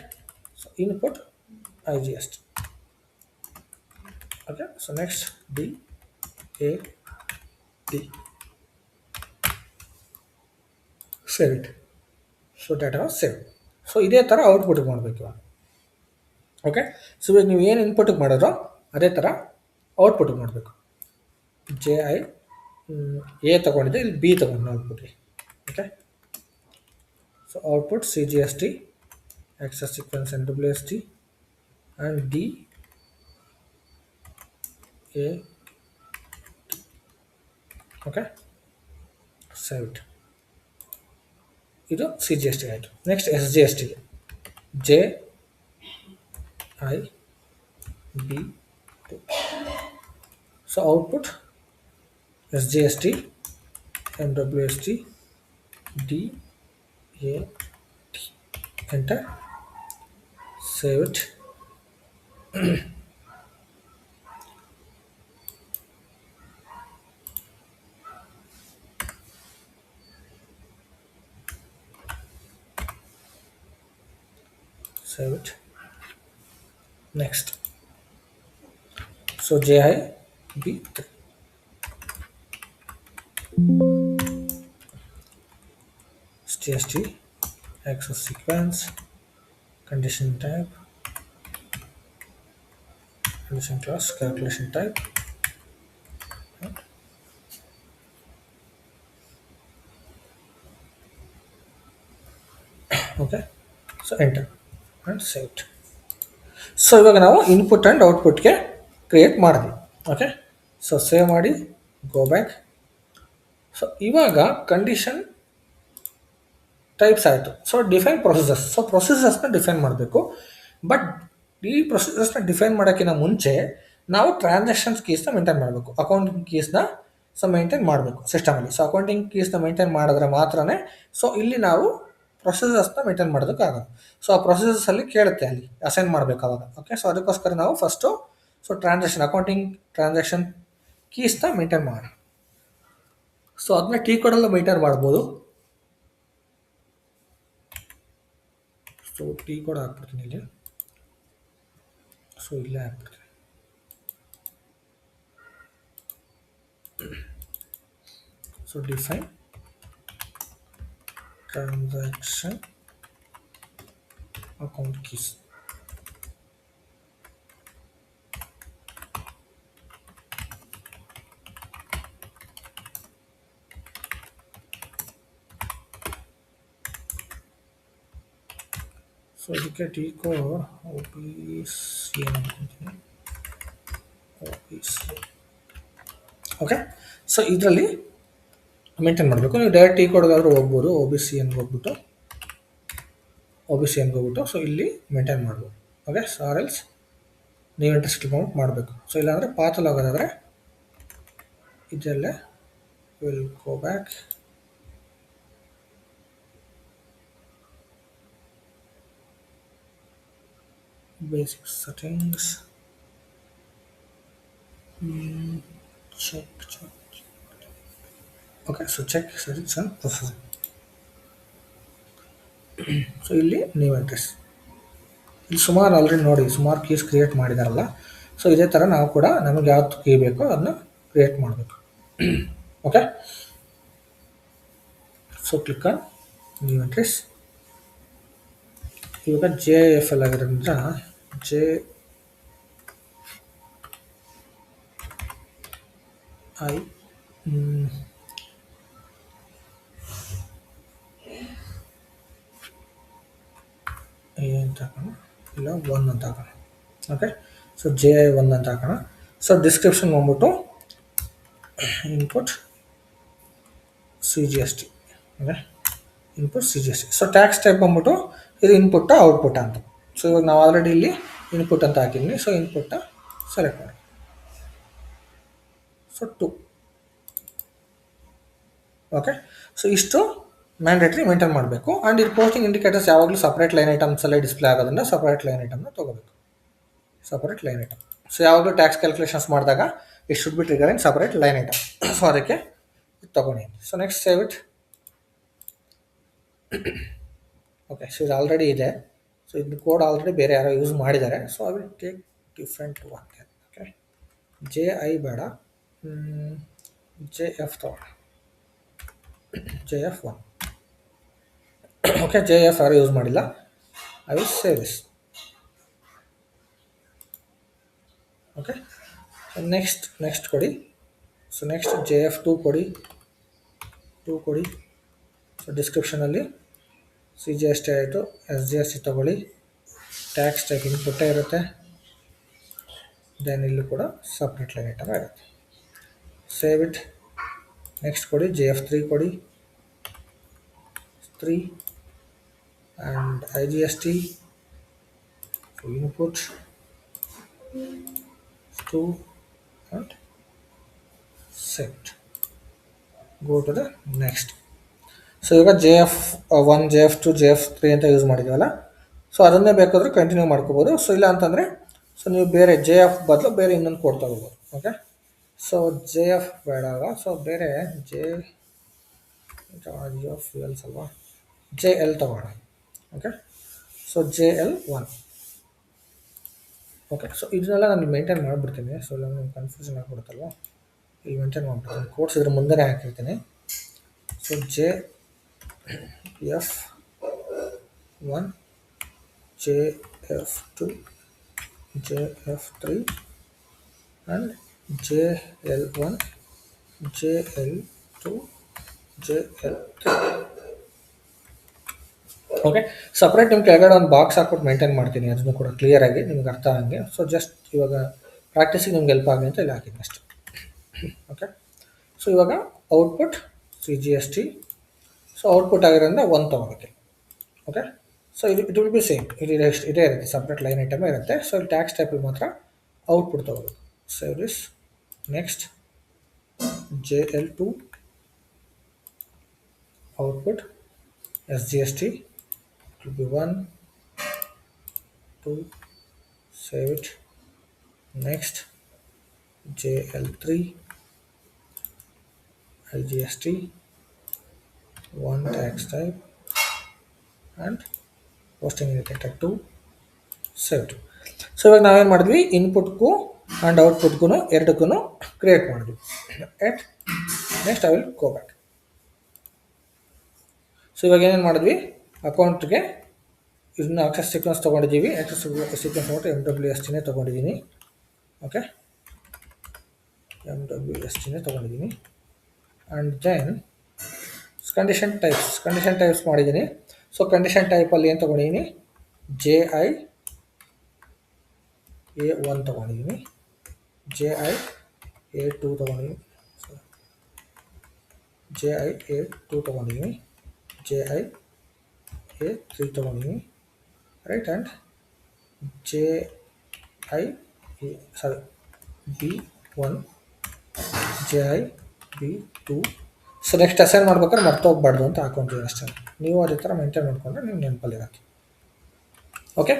so input IGST. Okay, so next DAD. Save it. So data save. So ಇದೇ ಥರ ಔಟ್ಪುಟ್ಗೆ ಮಾಡಬೇಕು ಇವಾಗ. ಓಕೆ, ಸೊ ಇವಾಗ ನೀವು ಏನು ಇನ್ಪುಟ್ಟಿಗೆ ಮಾಡಿದ್ರೋ ಅದೇ ಥರ ಔಟ್ಪುಟ್ಟಿಗೆ ಮಾಡಬೇಕು. JIA ತೊಗೊಂಡಿದ್ದೆ, ಇಲ್ಲಿ B ತೊಗೊಂಡು ಔಟ್ಪುಟ್ಗೆ. Okay, so output CGST, access sequence MWST and DAD. Okay, save it. ಇದು CGST ಆಯಿತು. ನೆಕ್ಸ್ಟ್ SGSTಗೆ JIB2. So output SGST MWST DAD. Enter. Save it. Save it. Next. So JIB3. SGST, access sequence, condition type, condition class, calculation type. Okay, so enter and save it. So ಇವಾಗ ನಾವು input and ಔಟ್ಪುಟ್ಗೆ create ಮಾಡಿದ್ವಿ. Okay, so save ಮಾಡಿ go back. So ಇವಾಗ condition types ಆಯಿತು. So define processors. So ಪ್ರೊಸೆಸರ್ಸ್ನ define ಮಾಡಬೇಕು. But ಈ ಪ್ರೊಸೆಸರ್ಸ್ನ ಡಿಫೈನ್ ಮಾಡೋಕ್ಕಿಂತ ಮುಂಚೆ ನಾವು ಟ್ರಾನ್ಸಾಕ್ಷನ್ಸ್ ಕೀಸ್ನ ಮೇಂಟೈನ್ ಮಾಡಬೇಕು, ಅಕೌಂಟಿಂಗ್ ಕೀಸ್ನ ಮೇಂಟೈನ್ ಮಾಡಬೇಕು ಸಿಸ್ಟಮಲ್ಲಿ. ಸೊ ಅಕೌಂಟಿಂಗ್ ಕೀಸ್ನ ಮೇಂಟೈನ್ ಮಾಡಿದ್ರೆ ಮಾತ್ರನೇ ಸೊ ಇಲ್ಲಿ ನಾವು ಪ್ರೊಸೆಸರ್ಸ್ನ ಮೇಂಟೈನ್ ಮಾಡೋದಕ್ಕಾಗೋದು. ಸೊ ಆ ಪ್ರೊಸೆಸರ್ಸಲ್ಲಿ ಕೇಳುತ್ತೆ, ಅಲ್ಲಿ ಅಸೈನ್ ಮಾಡಬೇಕು ಅವಾಗ. ಓಕೆ, ಸೊ ಅದಕ್ಕೋಸ್ಕರ ನಾವು ಫಸ್ಟು ಅಕೌಂಟಿಂಗ್ ಟ್ರಾನ್ಸಾಕ್ಷನ್ ಕೀಸ್ನ ಮೇಂಟೈನ್ ಮಾಡೋಣ. ಸೊ ಅದನ್ನ ಟಿ ಕೋಡಲ್ಲೂ ಮೇಂಟೈನ್ ಮಾಡ್ಬೋದು. ಸೊ ಟಿ ಕೋಡ್ ಹಾಕ್ಬಿಡ್ತೀನಿ ಇಲ್ಲಿ. ಸೊ ಇಲ್ಲೇ ಹಾಕ್ಬಿಡ್ತೀನಿ. So define transaction account keys. So ಇದಕ್ಕೆ ಟಿ ಕೋಡ್ OPC ಅನ್ಕೊಂತೀನಿ. OPC. ಓಕೆ, ಸೊ ಇದರಲ್ಲಿ ಮೇಂಟೈನ್ ಮಾಡಬೇಕು. ನೀವು ಡೈರೆಕ್ಟ್ ಟಿ ಕೋಡ್ಗಾದರೂ ಹೋಗ್ಬೋದು, OBC ಹೋಗ್ಬಿಟ್ಟು ಸೊ ಇಲ್ಲಿ ಮೇಂಟೈನ್ ಮಾಡ್ಬೋದು. ಓಕೆ, ಸೊ ಆರ್ ಎಲ್ಸ್ ನೀವು ಇಂಟ್ರೆಸ್ಟ್ ಮಾಡಬೇಕು. ಸೊ ಇಲ್ಲಾಂದರೆ ಪಾತಲ್ಲಿ ಹೋಗೋದಾದರೆ ಇದರಲ್ಲೇ will go back. Basic settings. Check. Okay, so check settings and processing. So ಇಲ್ಲಿ ನೀವು ಅಡ್ರೆಸ್ ಇಲ್ಲಿ ಸುಮಾರು ಆಲ್ರೆಡಿ ನೋಡಿ, ಸುಮಾರು ಕೀಸ್ ಕ್ರಿಯೇಟ್ ಮಾಡಿದಾರಲ್ಲ. ಸೊ ಇದೇ ಥರ ನಾವು ಕೂಡ ನಮಗೆ ಯಾವ್ದು ಕೀ ಬೇಕೋ ಅದನ್ನ ಕ್ರಿಯೇಟ್ ಮಾಡಬೇಕು. Okay, so click on new address. ಇವಾಗ JIFL ಆಗಿರೋದ್ರಿಂದ ಅಂತ ಹಾಕೋಣ, ಇಲ್ಲ 1 ಅಂತ ಹಾಕೋಣ. ಓಕೆ, ಸೊ JI1 ಅಂತ ಹಾಕೋಣ. ಸೊ ಡಿಸ್ಕ್ರಿಪ್ಷನ್ ಬಂದ್ಬಿಟ್ಟು input CGST. Okay, input CGST. So tax type ಬಂದ್ಬಿಟ್ಟು ಇದು ಇನ್ಪುಟ್ಟ ಔಟ್ಪುಟ್ ಅಂತ. ಸೊ ಇವಾಗ ನಾವು ಆಲ್ರೆಡಿ ಇಲ್ಲಿ ಇನ್ಪುಟ್ ಅಂತ ಹಾಕಿದ್ದೀನಿ. ಸೊ ಇನ್ಪುಟ್ಟ ಸೆಲೆಕ್ಟ್ ಮಾಡಿ. ಸೊ 2. ಓಕೆ, ಸೊ ಇಷ್ಟು ಮ್ಯಾಂಡೇಟ್ರಿ ಮೇಂಟೈನ್ ಮಾಡಬೇಕು. ಆ್ಯಂಡ್ ಇದು ಪೋಸ್ಟಿಂಗ್ ಇಂಡಿಕೇಟರ್ಸ್ ಯಾವಾಗಲೂ ಸಪ್ರೇಟ್ ಲೈನ್ ಐಟಮ್ಸಲ್ಲೇ ಡಿಸ್ಪ್ಲೇ ಆಗೋದ್ರಿಂದ ಸಪ್ರೇಟ್ ಲೈನ್ ಐಟಮ್ನ ತೊಗೋಬೇಕು. Separate line item. ಸೊ ಯಾವಾಗಲೂ ಟ್ಯಾಕ್ಸ್ ಕ್ಯಾಲ್ಕುಲೇಷನ್ಸ್ ಮಾಡಿದಾಗ it should be triggering separate line item. So ಅದಕ್ಕೆ ಇದು ತೊಗೊಂಡಿದ್ದೀನಿ. So next save it. Okay, so ಇದು ಆಲ್ರೆಡಿ ಇದೆ. ಸೊ ಇದು ಕೋಡ್ ಆಲ್ರೆಡಿ ಬೇರೆ ಯಾರೋ ಯೂಸ್ ಮಾಡಿದ್ದಾರೆ. So I will take different one. Okay, JI ಬೇಡ, JF ತಗೋಣ. JF1. ಓಕೆ, JF ಯಾರು ಯೂಸ್ ಮಾಡಿಲ್ಲ. I will save this. Okay, so next ಕೊಡಿ. ಸೊ ನೆಕ್ಸ್ಟ್ JF2 ಕೊಡಿ. ಸೊ ಡಿಸ್ಕ್ರಿಪ್ಷನಲ್ಲಿ CGST ಆಯಿತು, SGST ತಗೊಳ್ಳಿ. ಟ್ಯಾಕ್ಸ್ ಟೈಪ್ ಇನ್ಪುಟ್ಟೇ ಇರುತ್ತೆ. ದೆನ್ ಇಲ್ಲೂ ಕೂಡ ಸಪ್ರೇಟ್ ಲೈನ್ ಐಟಮ್ ಇರುತ್ತೆ. Save it. ನೆಕ್ಸ್ಟ್ ಕೊಡಿ, JF3 ಕೊಡಿ. 3 and IGST input 2 and set. Go to the next. So ಇವಾಗ JF1, JF2, JF3 ಅಂತ ಯೂಸ್ ಮಾಡಿದ್ದೀವಲ್ಲ. ಸೊ ಅದನ್ನೇ ಬೇಕಾದರೂ ಕಂಟಿನ್ಯೂ ಮಾಡ್ಕೋಬೋದು. ಸೊ ಇಲ್ಲ ಅಂತಂದರೆ ಸೊ ನೀವು ಬೇರೆ JF ಬದಲು ಬೇರೆ ಇನ್ನೊಂದು ಕೋಡ್ ತಗೋಬೋದು. ಓಕೆ, ಸೊ JF ಬೇಡಾಗ ಸೊ ಬೇರೆ JF ಅಲ್ವಾ, JL ತಗೋಣ. Okay, so JL1. Okay, so ಇದನ್ನೆಲ್ಲ ನಾನು ಮೇಂಟೈನ್ ಮಾಡಿಬಿಡ್ತೀನಿ. ಸೊ ಇಲ್ಲ ನನಗೆ ಕನ್ಫ್ಯೂಷನ್ ಆಗಿಬಿಡುತ್ತಲ್ವ, ಇಲ್ಲಿ ಮೇಂಟೈನ್ ಮಾಡಿಬಿಡ್ತೀನಿ. ಕೋಡ್ಸ್ ಇದ್ರ ಮುಂದೆನೇ ಹಾಕಿರ್ತೀನಿ. So JF1, JF2, JF3 and JL1, JL2, JL3. Okay, separate ನಿಮ್ಮ ಕೆಳಗಡೆ ಒಂದು ಬಾಕ್ಸ್ ಹಾಕ್ಬಿಟ್ಟು ಮೇಂಟೈನ್ ಮಾಡ್ತೀನಿ. ಅದನ್ನು ಕೂಡ ಕ್ಲಿಯರಾಗಿ ನಿಮ್ಗೆ ಅರ್ಥ ಆಗಂಗೆ. ಸೊ ಜಸ್ಟ್ ಇವಾಗ ಪ್ರಾಕ್ಟೀಸಿಗೆ ನಿಮ್ಗೆ ಹೆಲ್ಪ್ ಆಗಲಿ ಅಂತ ಇಲ್ಲಿ ಹಾಕಿದ್ದೀನಿ ಅಷ್ಟೇ. ಸೊ ಇವಾಗ ಔಟ್ಪುಟ್ CGST. ಸೊ ಔಟ್ಪುಟ್ ಆಗಿರೋದ್ರಿಂದ 1 ತೊಗೋಬೇಕು. Okay, so it will B same, ಇದೇ ಇರುತ್ತೆ, ಸಪ್ರೇಟ್ ಲೈನ್ ಐಟಮ್ ಇರುತ್ತೆ. ಸೊ ಇಲ್ಲಿ ಟ್ಯಾಕ್ಸ್ ಟೈಪಲ್ಲಿ ಮಾತ್ರ ಔಟ್ಪುಟ್ ತೊಗೋಬೇಕು. Save this. Next JL2 output SGST, it will be 1 2, save it. Next JL3 LGST, 1 tax type and posting indicator 2, saved. So ಇವಾಗ ನಾವೇನು ಮಾಡಿದ್ವಿ, ಇನ್ಪುಟ್ಗೂ ಆ್ಯಂಡ್ ಔಟ್ಪುಟ್ಗೂ ಎರಡಕ್ಕೂ ಕ್ರಿಯೇಟ್ ಮಾಡಿದ್ವಿ. At next I will go back. So ಇವಾಗ ಏನೇನು ಮಾಡಿದ್ವಿ, ಅಕೌಂಟ್ಗೆ ಇದನ್ನ ಆಕ್ಸೆಸ್ ಸೀಕ್ವೆನ್ಸ್ ತೊಗೊಂಡಿದ್ದೀವಿ. ಆಕ್ಸೆಸ್ ಸೀಕ್ವೆನ್ಸ್ ನೋಟ್ಟು MWSTನೇ ತೊಗೊಂಡಿದ್ದೀನಿ. ಓಕೆ, MWSTನೇ ತೊಗೊಂಡಿದ್ದೀನಿ. ಆ್ಯಂಡ್ ದೆನ್ ಕಂಡೀಷನ್ ಟೈಪ್ಸ್ ಮಾಡಿದ್ದೀನಿ. ಸೊ ಕಂಡೀಷನ್ ಟೈಪಲ್ಲಿ ಏನು ತೊಗೊಂಡಿದ್ದೀನಿ, JIA1 ತೊಗೊಂಡಿದ್ದೀನಿ, JIA2 ತೊಗೊಂಡಿದ್ದೀನಿ, JIA2 ತೊಗೊಂಡಿದ್ದೀನಿ, JIA3 ತೊಗೊಂಡಿದ್ದೀನಿ, right. And B1, JIB2. So next assign ಮಾಡ್ಬೇಕಾದ್ರೆ ಮರ್ತೋಗ್ಬಾರ್ದು ಅಂತ ಹಾಕೊಂತೀವಿ ಅಷ್ಟೇ. ನೀವು ಅದೇ ಥರ ಮೇಂಟೈನ್ ಮಾಡಿಕೊಂಡ್ರೆ ನೀವು ನೆನಪಲ್ಲಿರುತ್ತೆ. ಓಕೆ,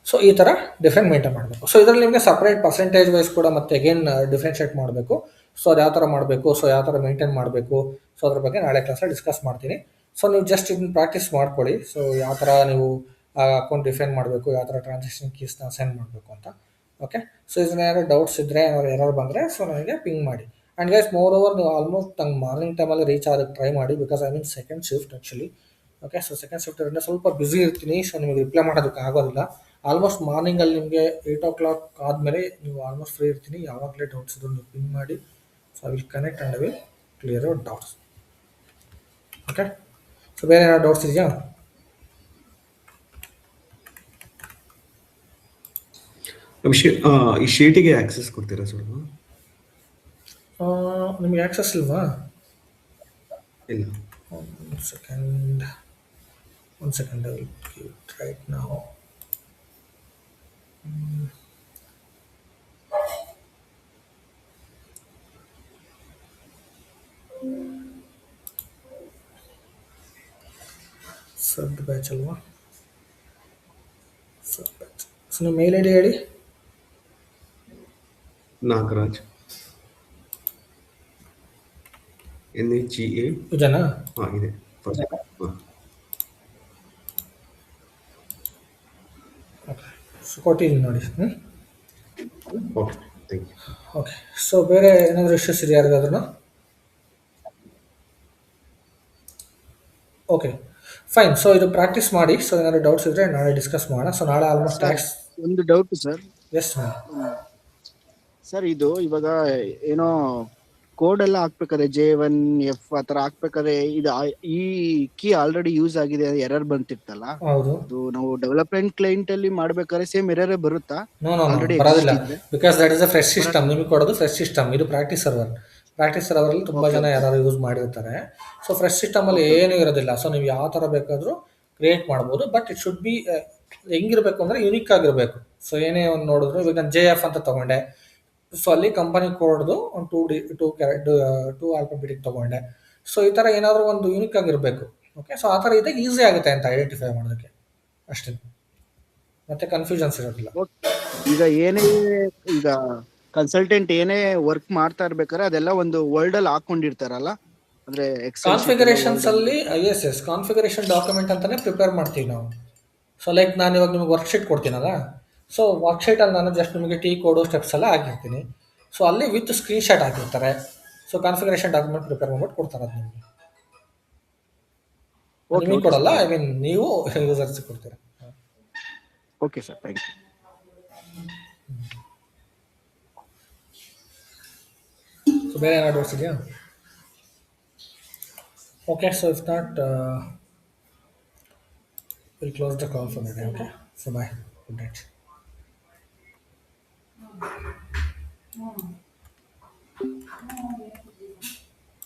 ಸೊ ಈ ಥರ ಡಿಫ್ರೆಂಟ್ ಮೇಂಟೈನ್ ಮಾಡಬೇಕು. ಸೊ ಇದರಲ್ಲಿ ನಿಮಗೆ ಸಪ್ರೇಟ್ ಪರ್ಸೆಂಟೇಜ್ ವೈಸ್ ಕೂಡ ಮತ್ತೆ ಅಗೇನ್ ಡಿಫ್ರೆನ್ಷಿಯೇಟ್ ಮಾಡಬೇಕು. ಸೊ ಅದು ಯಾವ ಥರ ಮಾಡಬೇಕು, ಸೊ ಯಾವ ಥರ ಮೇಂಟೈನ್ ಮಾಡಬೇಕು, ಸೊ ಅದ್ರ ಬಗ್ಗೆ ನಾಳೆ ಕ್ಲಾಸಲ್ಲಿ ಡಿಸ್ಕಸ್ ಮಾಡ್ತೀನಿ. ಸೊ ನೀವು ಜಸ್ಟ್ ಇದನ್ನ ಪ್ರಾಕ್ಟೀಸ್ ಮಾಡ್ಕೊಳ್ಳಿ. ಸೊ ಯಾವ ಥರ ನೀವು ಅಕೌಂಟ್ ಡಿಫೈನ್ ಮಾಡಬೇಕು, ಯಾವ ಥರ ಟ್ರಾನ್ಸಾಕ್ಷನ್ ಕೀಸ್ನ ಅಸೈನ್ ಮಾಡಬೇಕು ಅಂತ. ಓಕೆ, ಸೊ ಇದನ್ನ ಏನಾದ್ರು ಡೌಟ್ಸ್ ಇದ್ದರೆ, ಏನಾದ್ರು ಎರರ್ ಬಂದರೆ ಸೊ ನನಗೆ ಪಿಂಗ್ ಮಾಡಿ. ಆ್ಯಂಡ್ ಗೈಸ್ ಮೋರ್ ಓವರ್ ನೀವು ಆಲ್ಮೋಸ್ಟ್ ನಂಗೆ ಮಾರ್ನಿಂಗ್ ಟೈಮಲ್ಲಿ ರೀಚ್ ಆಗೋಕ್ಕೆ ಟ್ರೈ ಮಾಡಿ, because I mean second shift actually. Okay, so second shift ಇರೋದ್ರಿಂದ ಸ್ವಲ್ಪ ಬ್ಯುಸಿ ಇರ್ತೀನಿ. ಸೊ ನಿಮಗೆ ರಿಪ್ಲೈ ಮಾಡೋದಕ್ಕೆ ಆಗೋದಿಲ್ಲ. ಆಲ್ಮೋಸ್ಟ್ ಮಾರ್ನಿಂಗಲ್ಲಿ ನಿಮಗೆ 8 o'clock ಆದಮೇಲೆ ನೀವು ಆಲ್ಮೋಸ್ಟ್ ಫ್ರೀ ಇರ್ತೀನಿ. ಯಾವಾಗಲೇ ಡೌಟ್ಸ್ ಇದ್ರು ನೀವು ಪಿಂಗ್ ಮಾಡಿ. So I will connect and I will clear your doubts. Okay, so ಬೇರೆ ಏನಾದ್ರು ಡೌಟ್ಸ್ ಇದೆಯಾ? ಈ ಶೀಟಿಗೆ ಆಕ್ಸೆಸ್ ಕೊಡ್ತೀರಾ ಸರ್? ನಿಮಗೆ ಆ್ಯಕ್ಸಸ್ ಇಲ್ವಾ? ಇಲ್ಲ. One second, I will give it right now. Sub batch alva. Sub batch. So ನಿಮ್ಮ ಮೇಲ್ ಐಡಿ ಹೇಳಿ. ನಾಗರಾಜ್ NHEA. ಇದನಾ? ಹಾಂ, ಇದೆ. ಓಕೆ, ಸೊ ಕೊಟ್ಟಿದ್ದೀನಿ ನೋಡಿ. Okay, thank you. Okay, so ಬೇರೆ ಏನಾದರೂ ಇಶ್ಯೂಸ್ ಇದೆಯಾ ಯಾರಿಗಾದ್ರೂ? Okay, fine. ಸೊ ಇದು ಪ್ರಾಕ್ಟೀಸ್ ಮಾಡಿ. ಸೊ ಏನಾದ್ರು ಡೌಟ್ಸ್ ಇದ್ದರೆ ನಾಳೆ ಡಿಸ್ಕಸ್ ಮಾಡೋಣ. ಸೊ ನಾಳೆ ಆಲ್ಮೋಸ್ಟ್ ಟ್ಯಾಕ್ಸ್. ಒಂದು doubt sir. Yes ma'am. Sir ಇದು ಇವಾಗ ಏನೋ ಕೋಡ್ ಎಲ್ಲ ಹಾಕ್ಬೇಕಾದ್ರೆ J1F ಆ ಥರ ಹಾಕ್ಬೇಕಾದ್ರೆ ಇದು ಈ ಕೀ ಆಲ್ರೆಡಿ ಯೂಸ್ ಆಗಿದೆ ಎರರ್ ಬಂತಿರ್ತಲ್ಲ, ಹೌದು. ಅದು ನಾವು ಡೆವಲಪ್ಮೆಂಟ್ ಕ್ಲೈಂಟ್ ಅಲ್ಲಿ ಮಾಡ್ಬೇಕಾದ್ರೆ ಸೇಮ್ ಎರರ್ ಬರುತ್ತಾ? ನೋ ಬರೋದಿಲ್ಲ, because that is a fresh system. ನಿಮಗೆ ಕೊಡೋದು ಫ್ರೆಶ್ ಸಿಸ್ಟಮ್. ಇದು ಪ್ರಾಕ್ಟೀಸ್ ಸರ್ವರಲ್ಲಿ ತುಂಬ ಜನ ಯಾರು ಯೂಸ್ ಮಾಡಿರ್ತಾರೆ. ಸೊ ಫ್ರೆಶ್ ಸಿಸ್ಟಮಲ್ಲಿ ಏನೂ ಇರೋದಿಲ್ಲ. ಸೊ ನೀವು ಯಾವ ಥರ ಬೇಕಾದರೂ ಕ್ರಿಯೇಟ್ ಮಾಡ್ಬೋದು. ಬಟ್ ಇಟ್ ಶುಡ್ ಬಿ ಹೆಂಗಿರಬೇಕು ಅಂದರೆ ಯುನಿಕ್ ಆಗಿರಬೇಕು. ಸೊ ಏನೇ ಒಂದು ನೋಡಿದ್ರು, ಇವಾಗ ನಾನು JF ಅಂತ ತೊಗೊಂಡೆ. ಸೊ ಅಲ್ಲಿ ಕಂಪನಿ ಕೋಡ್ದು ಒಂದು 2 ಆಲ್ಫಾಬೆಟಿಕ್ ತೊಗೊಂಡೆ. ಸೊ ಈ ಥರ ಏನಾದರೂ ಒಂದು ಯೂನಿಕ್ ಆಗಿರಬೇಕು. ಓಕೆ, ಸೊ ಆ ಥರ ಇದ್ದಾಗ ಈಸಿ ಆಗುತ್ತೆ ಅಂತ ಐಡೆಂಟಿಫೈ ಮಾಡೋದಕ್ಕೆ ಅಷ್ಟೇ. ಮತ್ತೆ ಕನ್ಫ್ಯೂಷನ್ಸ್ ಇರೋದಿಲ್ಲ. ಈಗ ಈಗ ಕನ್ಸಲ್ಟೆಂಟ್ ಏನೇ ವರ್ಕ್ ಮಾಡ್ತಾ ಇರ್ಬೇಕಾದ್ರೆ ಅದೆಲ್ಲ ಒಂದು ವರ್ಲ್ಡ್ ಅಲ್ಲಿ ಹಾಕೊಂಡಿರ್ತಾರಲ್ಲ, ಅಂದ್ರೆ ಕಾನ್ಫಿಗರೇಷನ್ಸ್ ಅಲ್ಲಿ. ಎಸ್, ಕಾನ್ಫಿಗರೇಷನ್ ಡಾಕ್ಯುಮೆಂಟ್ ಅಂತಾನೆ ಪ್ರಿಪೇರ್ ಮಾಡ್ತೀವಿ ನಾವು. ಸೊ ಲೈಕ್ ನಾನು ಇವಾಗ ನಿಮಗೆ ವರ್ಕ್ಶೀಟ್ ಕೊಡ್ತೀನಲ್ಲ, ಸೊ ವರ್ಕ್ಶೀಟಲ್ಲಿ ನಾನು ಜಸ್ಟ್ ನಿಮಗೆ ಟೀ ಕೋಡು ಸ್ಟೆಪ್ಸ್ ಎಲ್ಲ ಹಾಕಿರ್ತೀನಿ. ಸೊ ಅಲ್ಲಿ ವಿತ್ ಸ್ಕ್ರೀನ್ಶಾಟ್ ಹಾಕಿರ್ತಾರೆ. ಸೊ ಕಾನ್ಫಿಗರೇಷನ್ ಡಾಕ್ಯುಮೆಂಟ್ ಪ್ರಿಪೇರ್ ಮಾಡ್ಬಿಟ್ಟು ಕೊಡ್ತಾರೆ. ಅದು ನಿಮಗೆ ಕೊಡಲ್ಲ, ಐ ಮೀನ್ ನೀವು ಯೂಸರ್ಸ್ ಕೊಡ್ತೀರಾ. Okay sir, thank you. So ಬೇರೆ ಏನಾದ್ರು ಡೌಟ್ಸ್ ಇದೆಯಾ? Okay, so if not will close the call for the day. Okay, so bye, good night.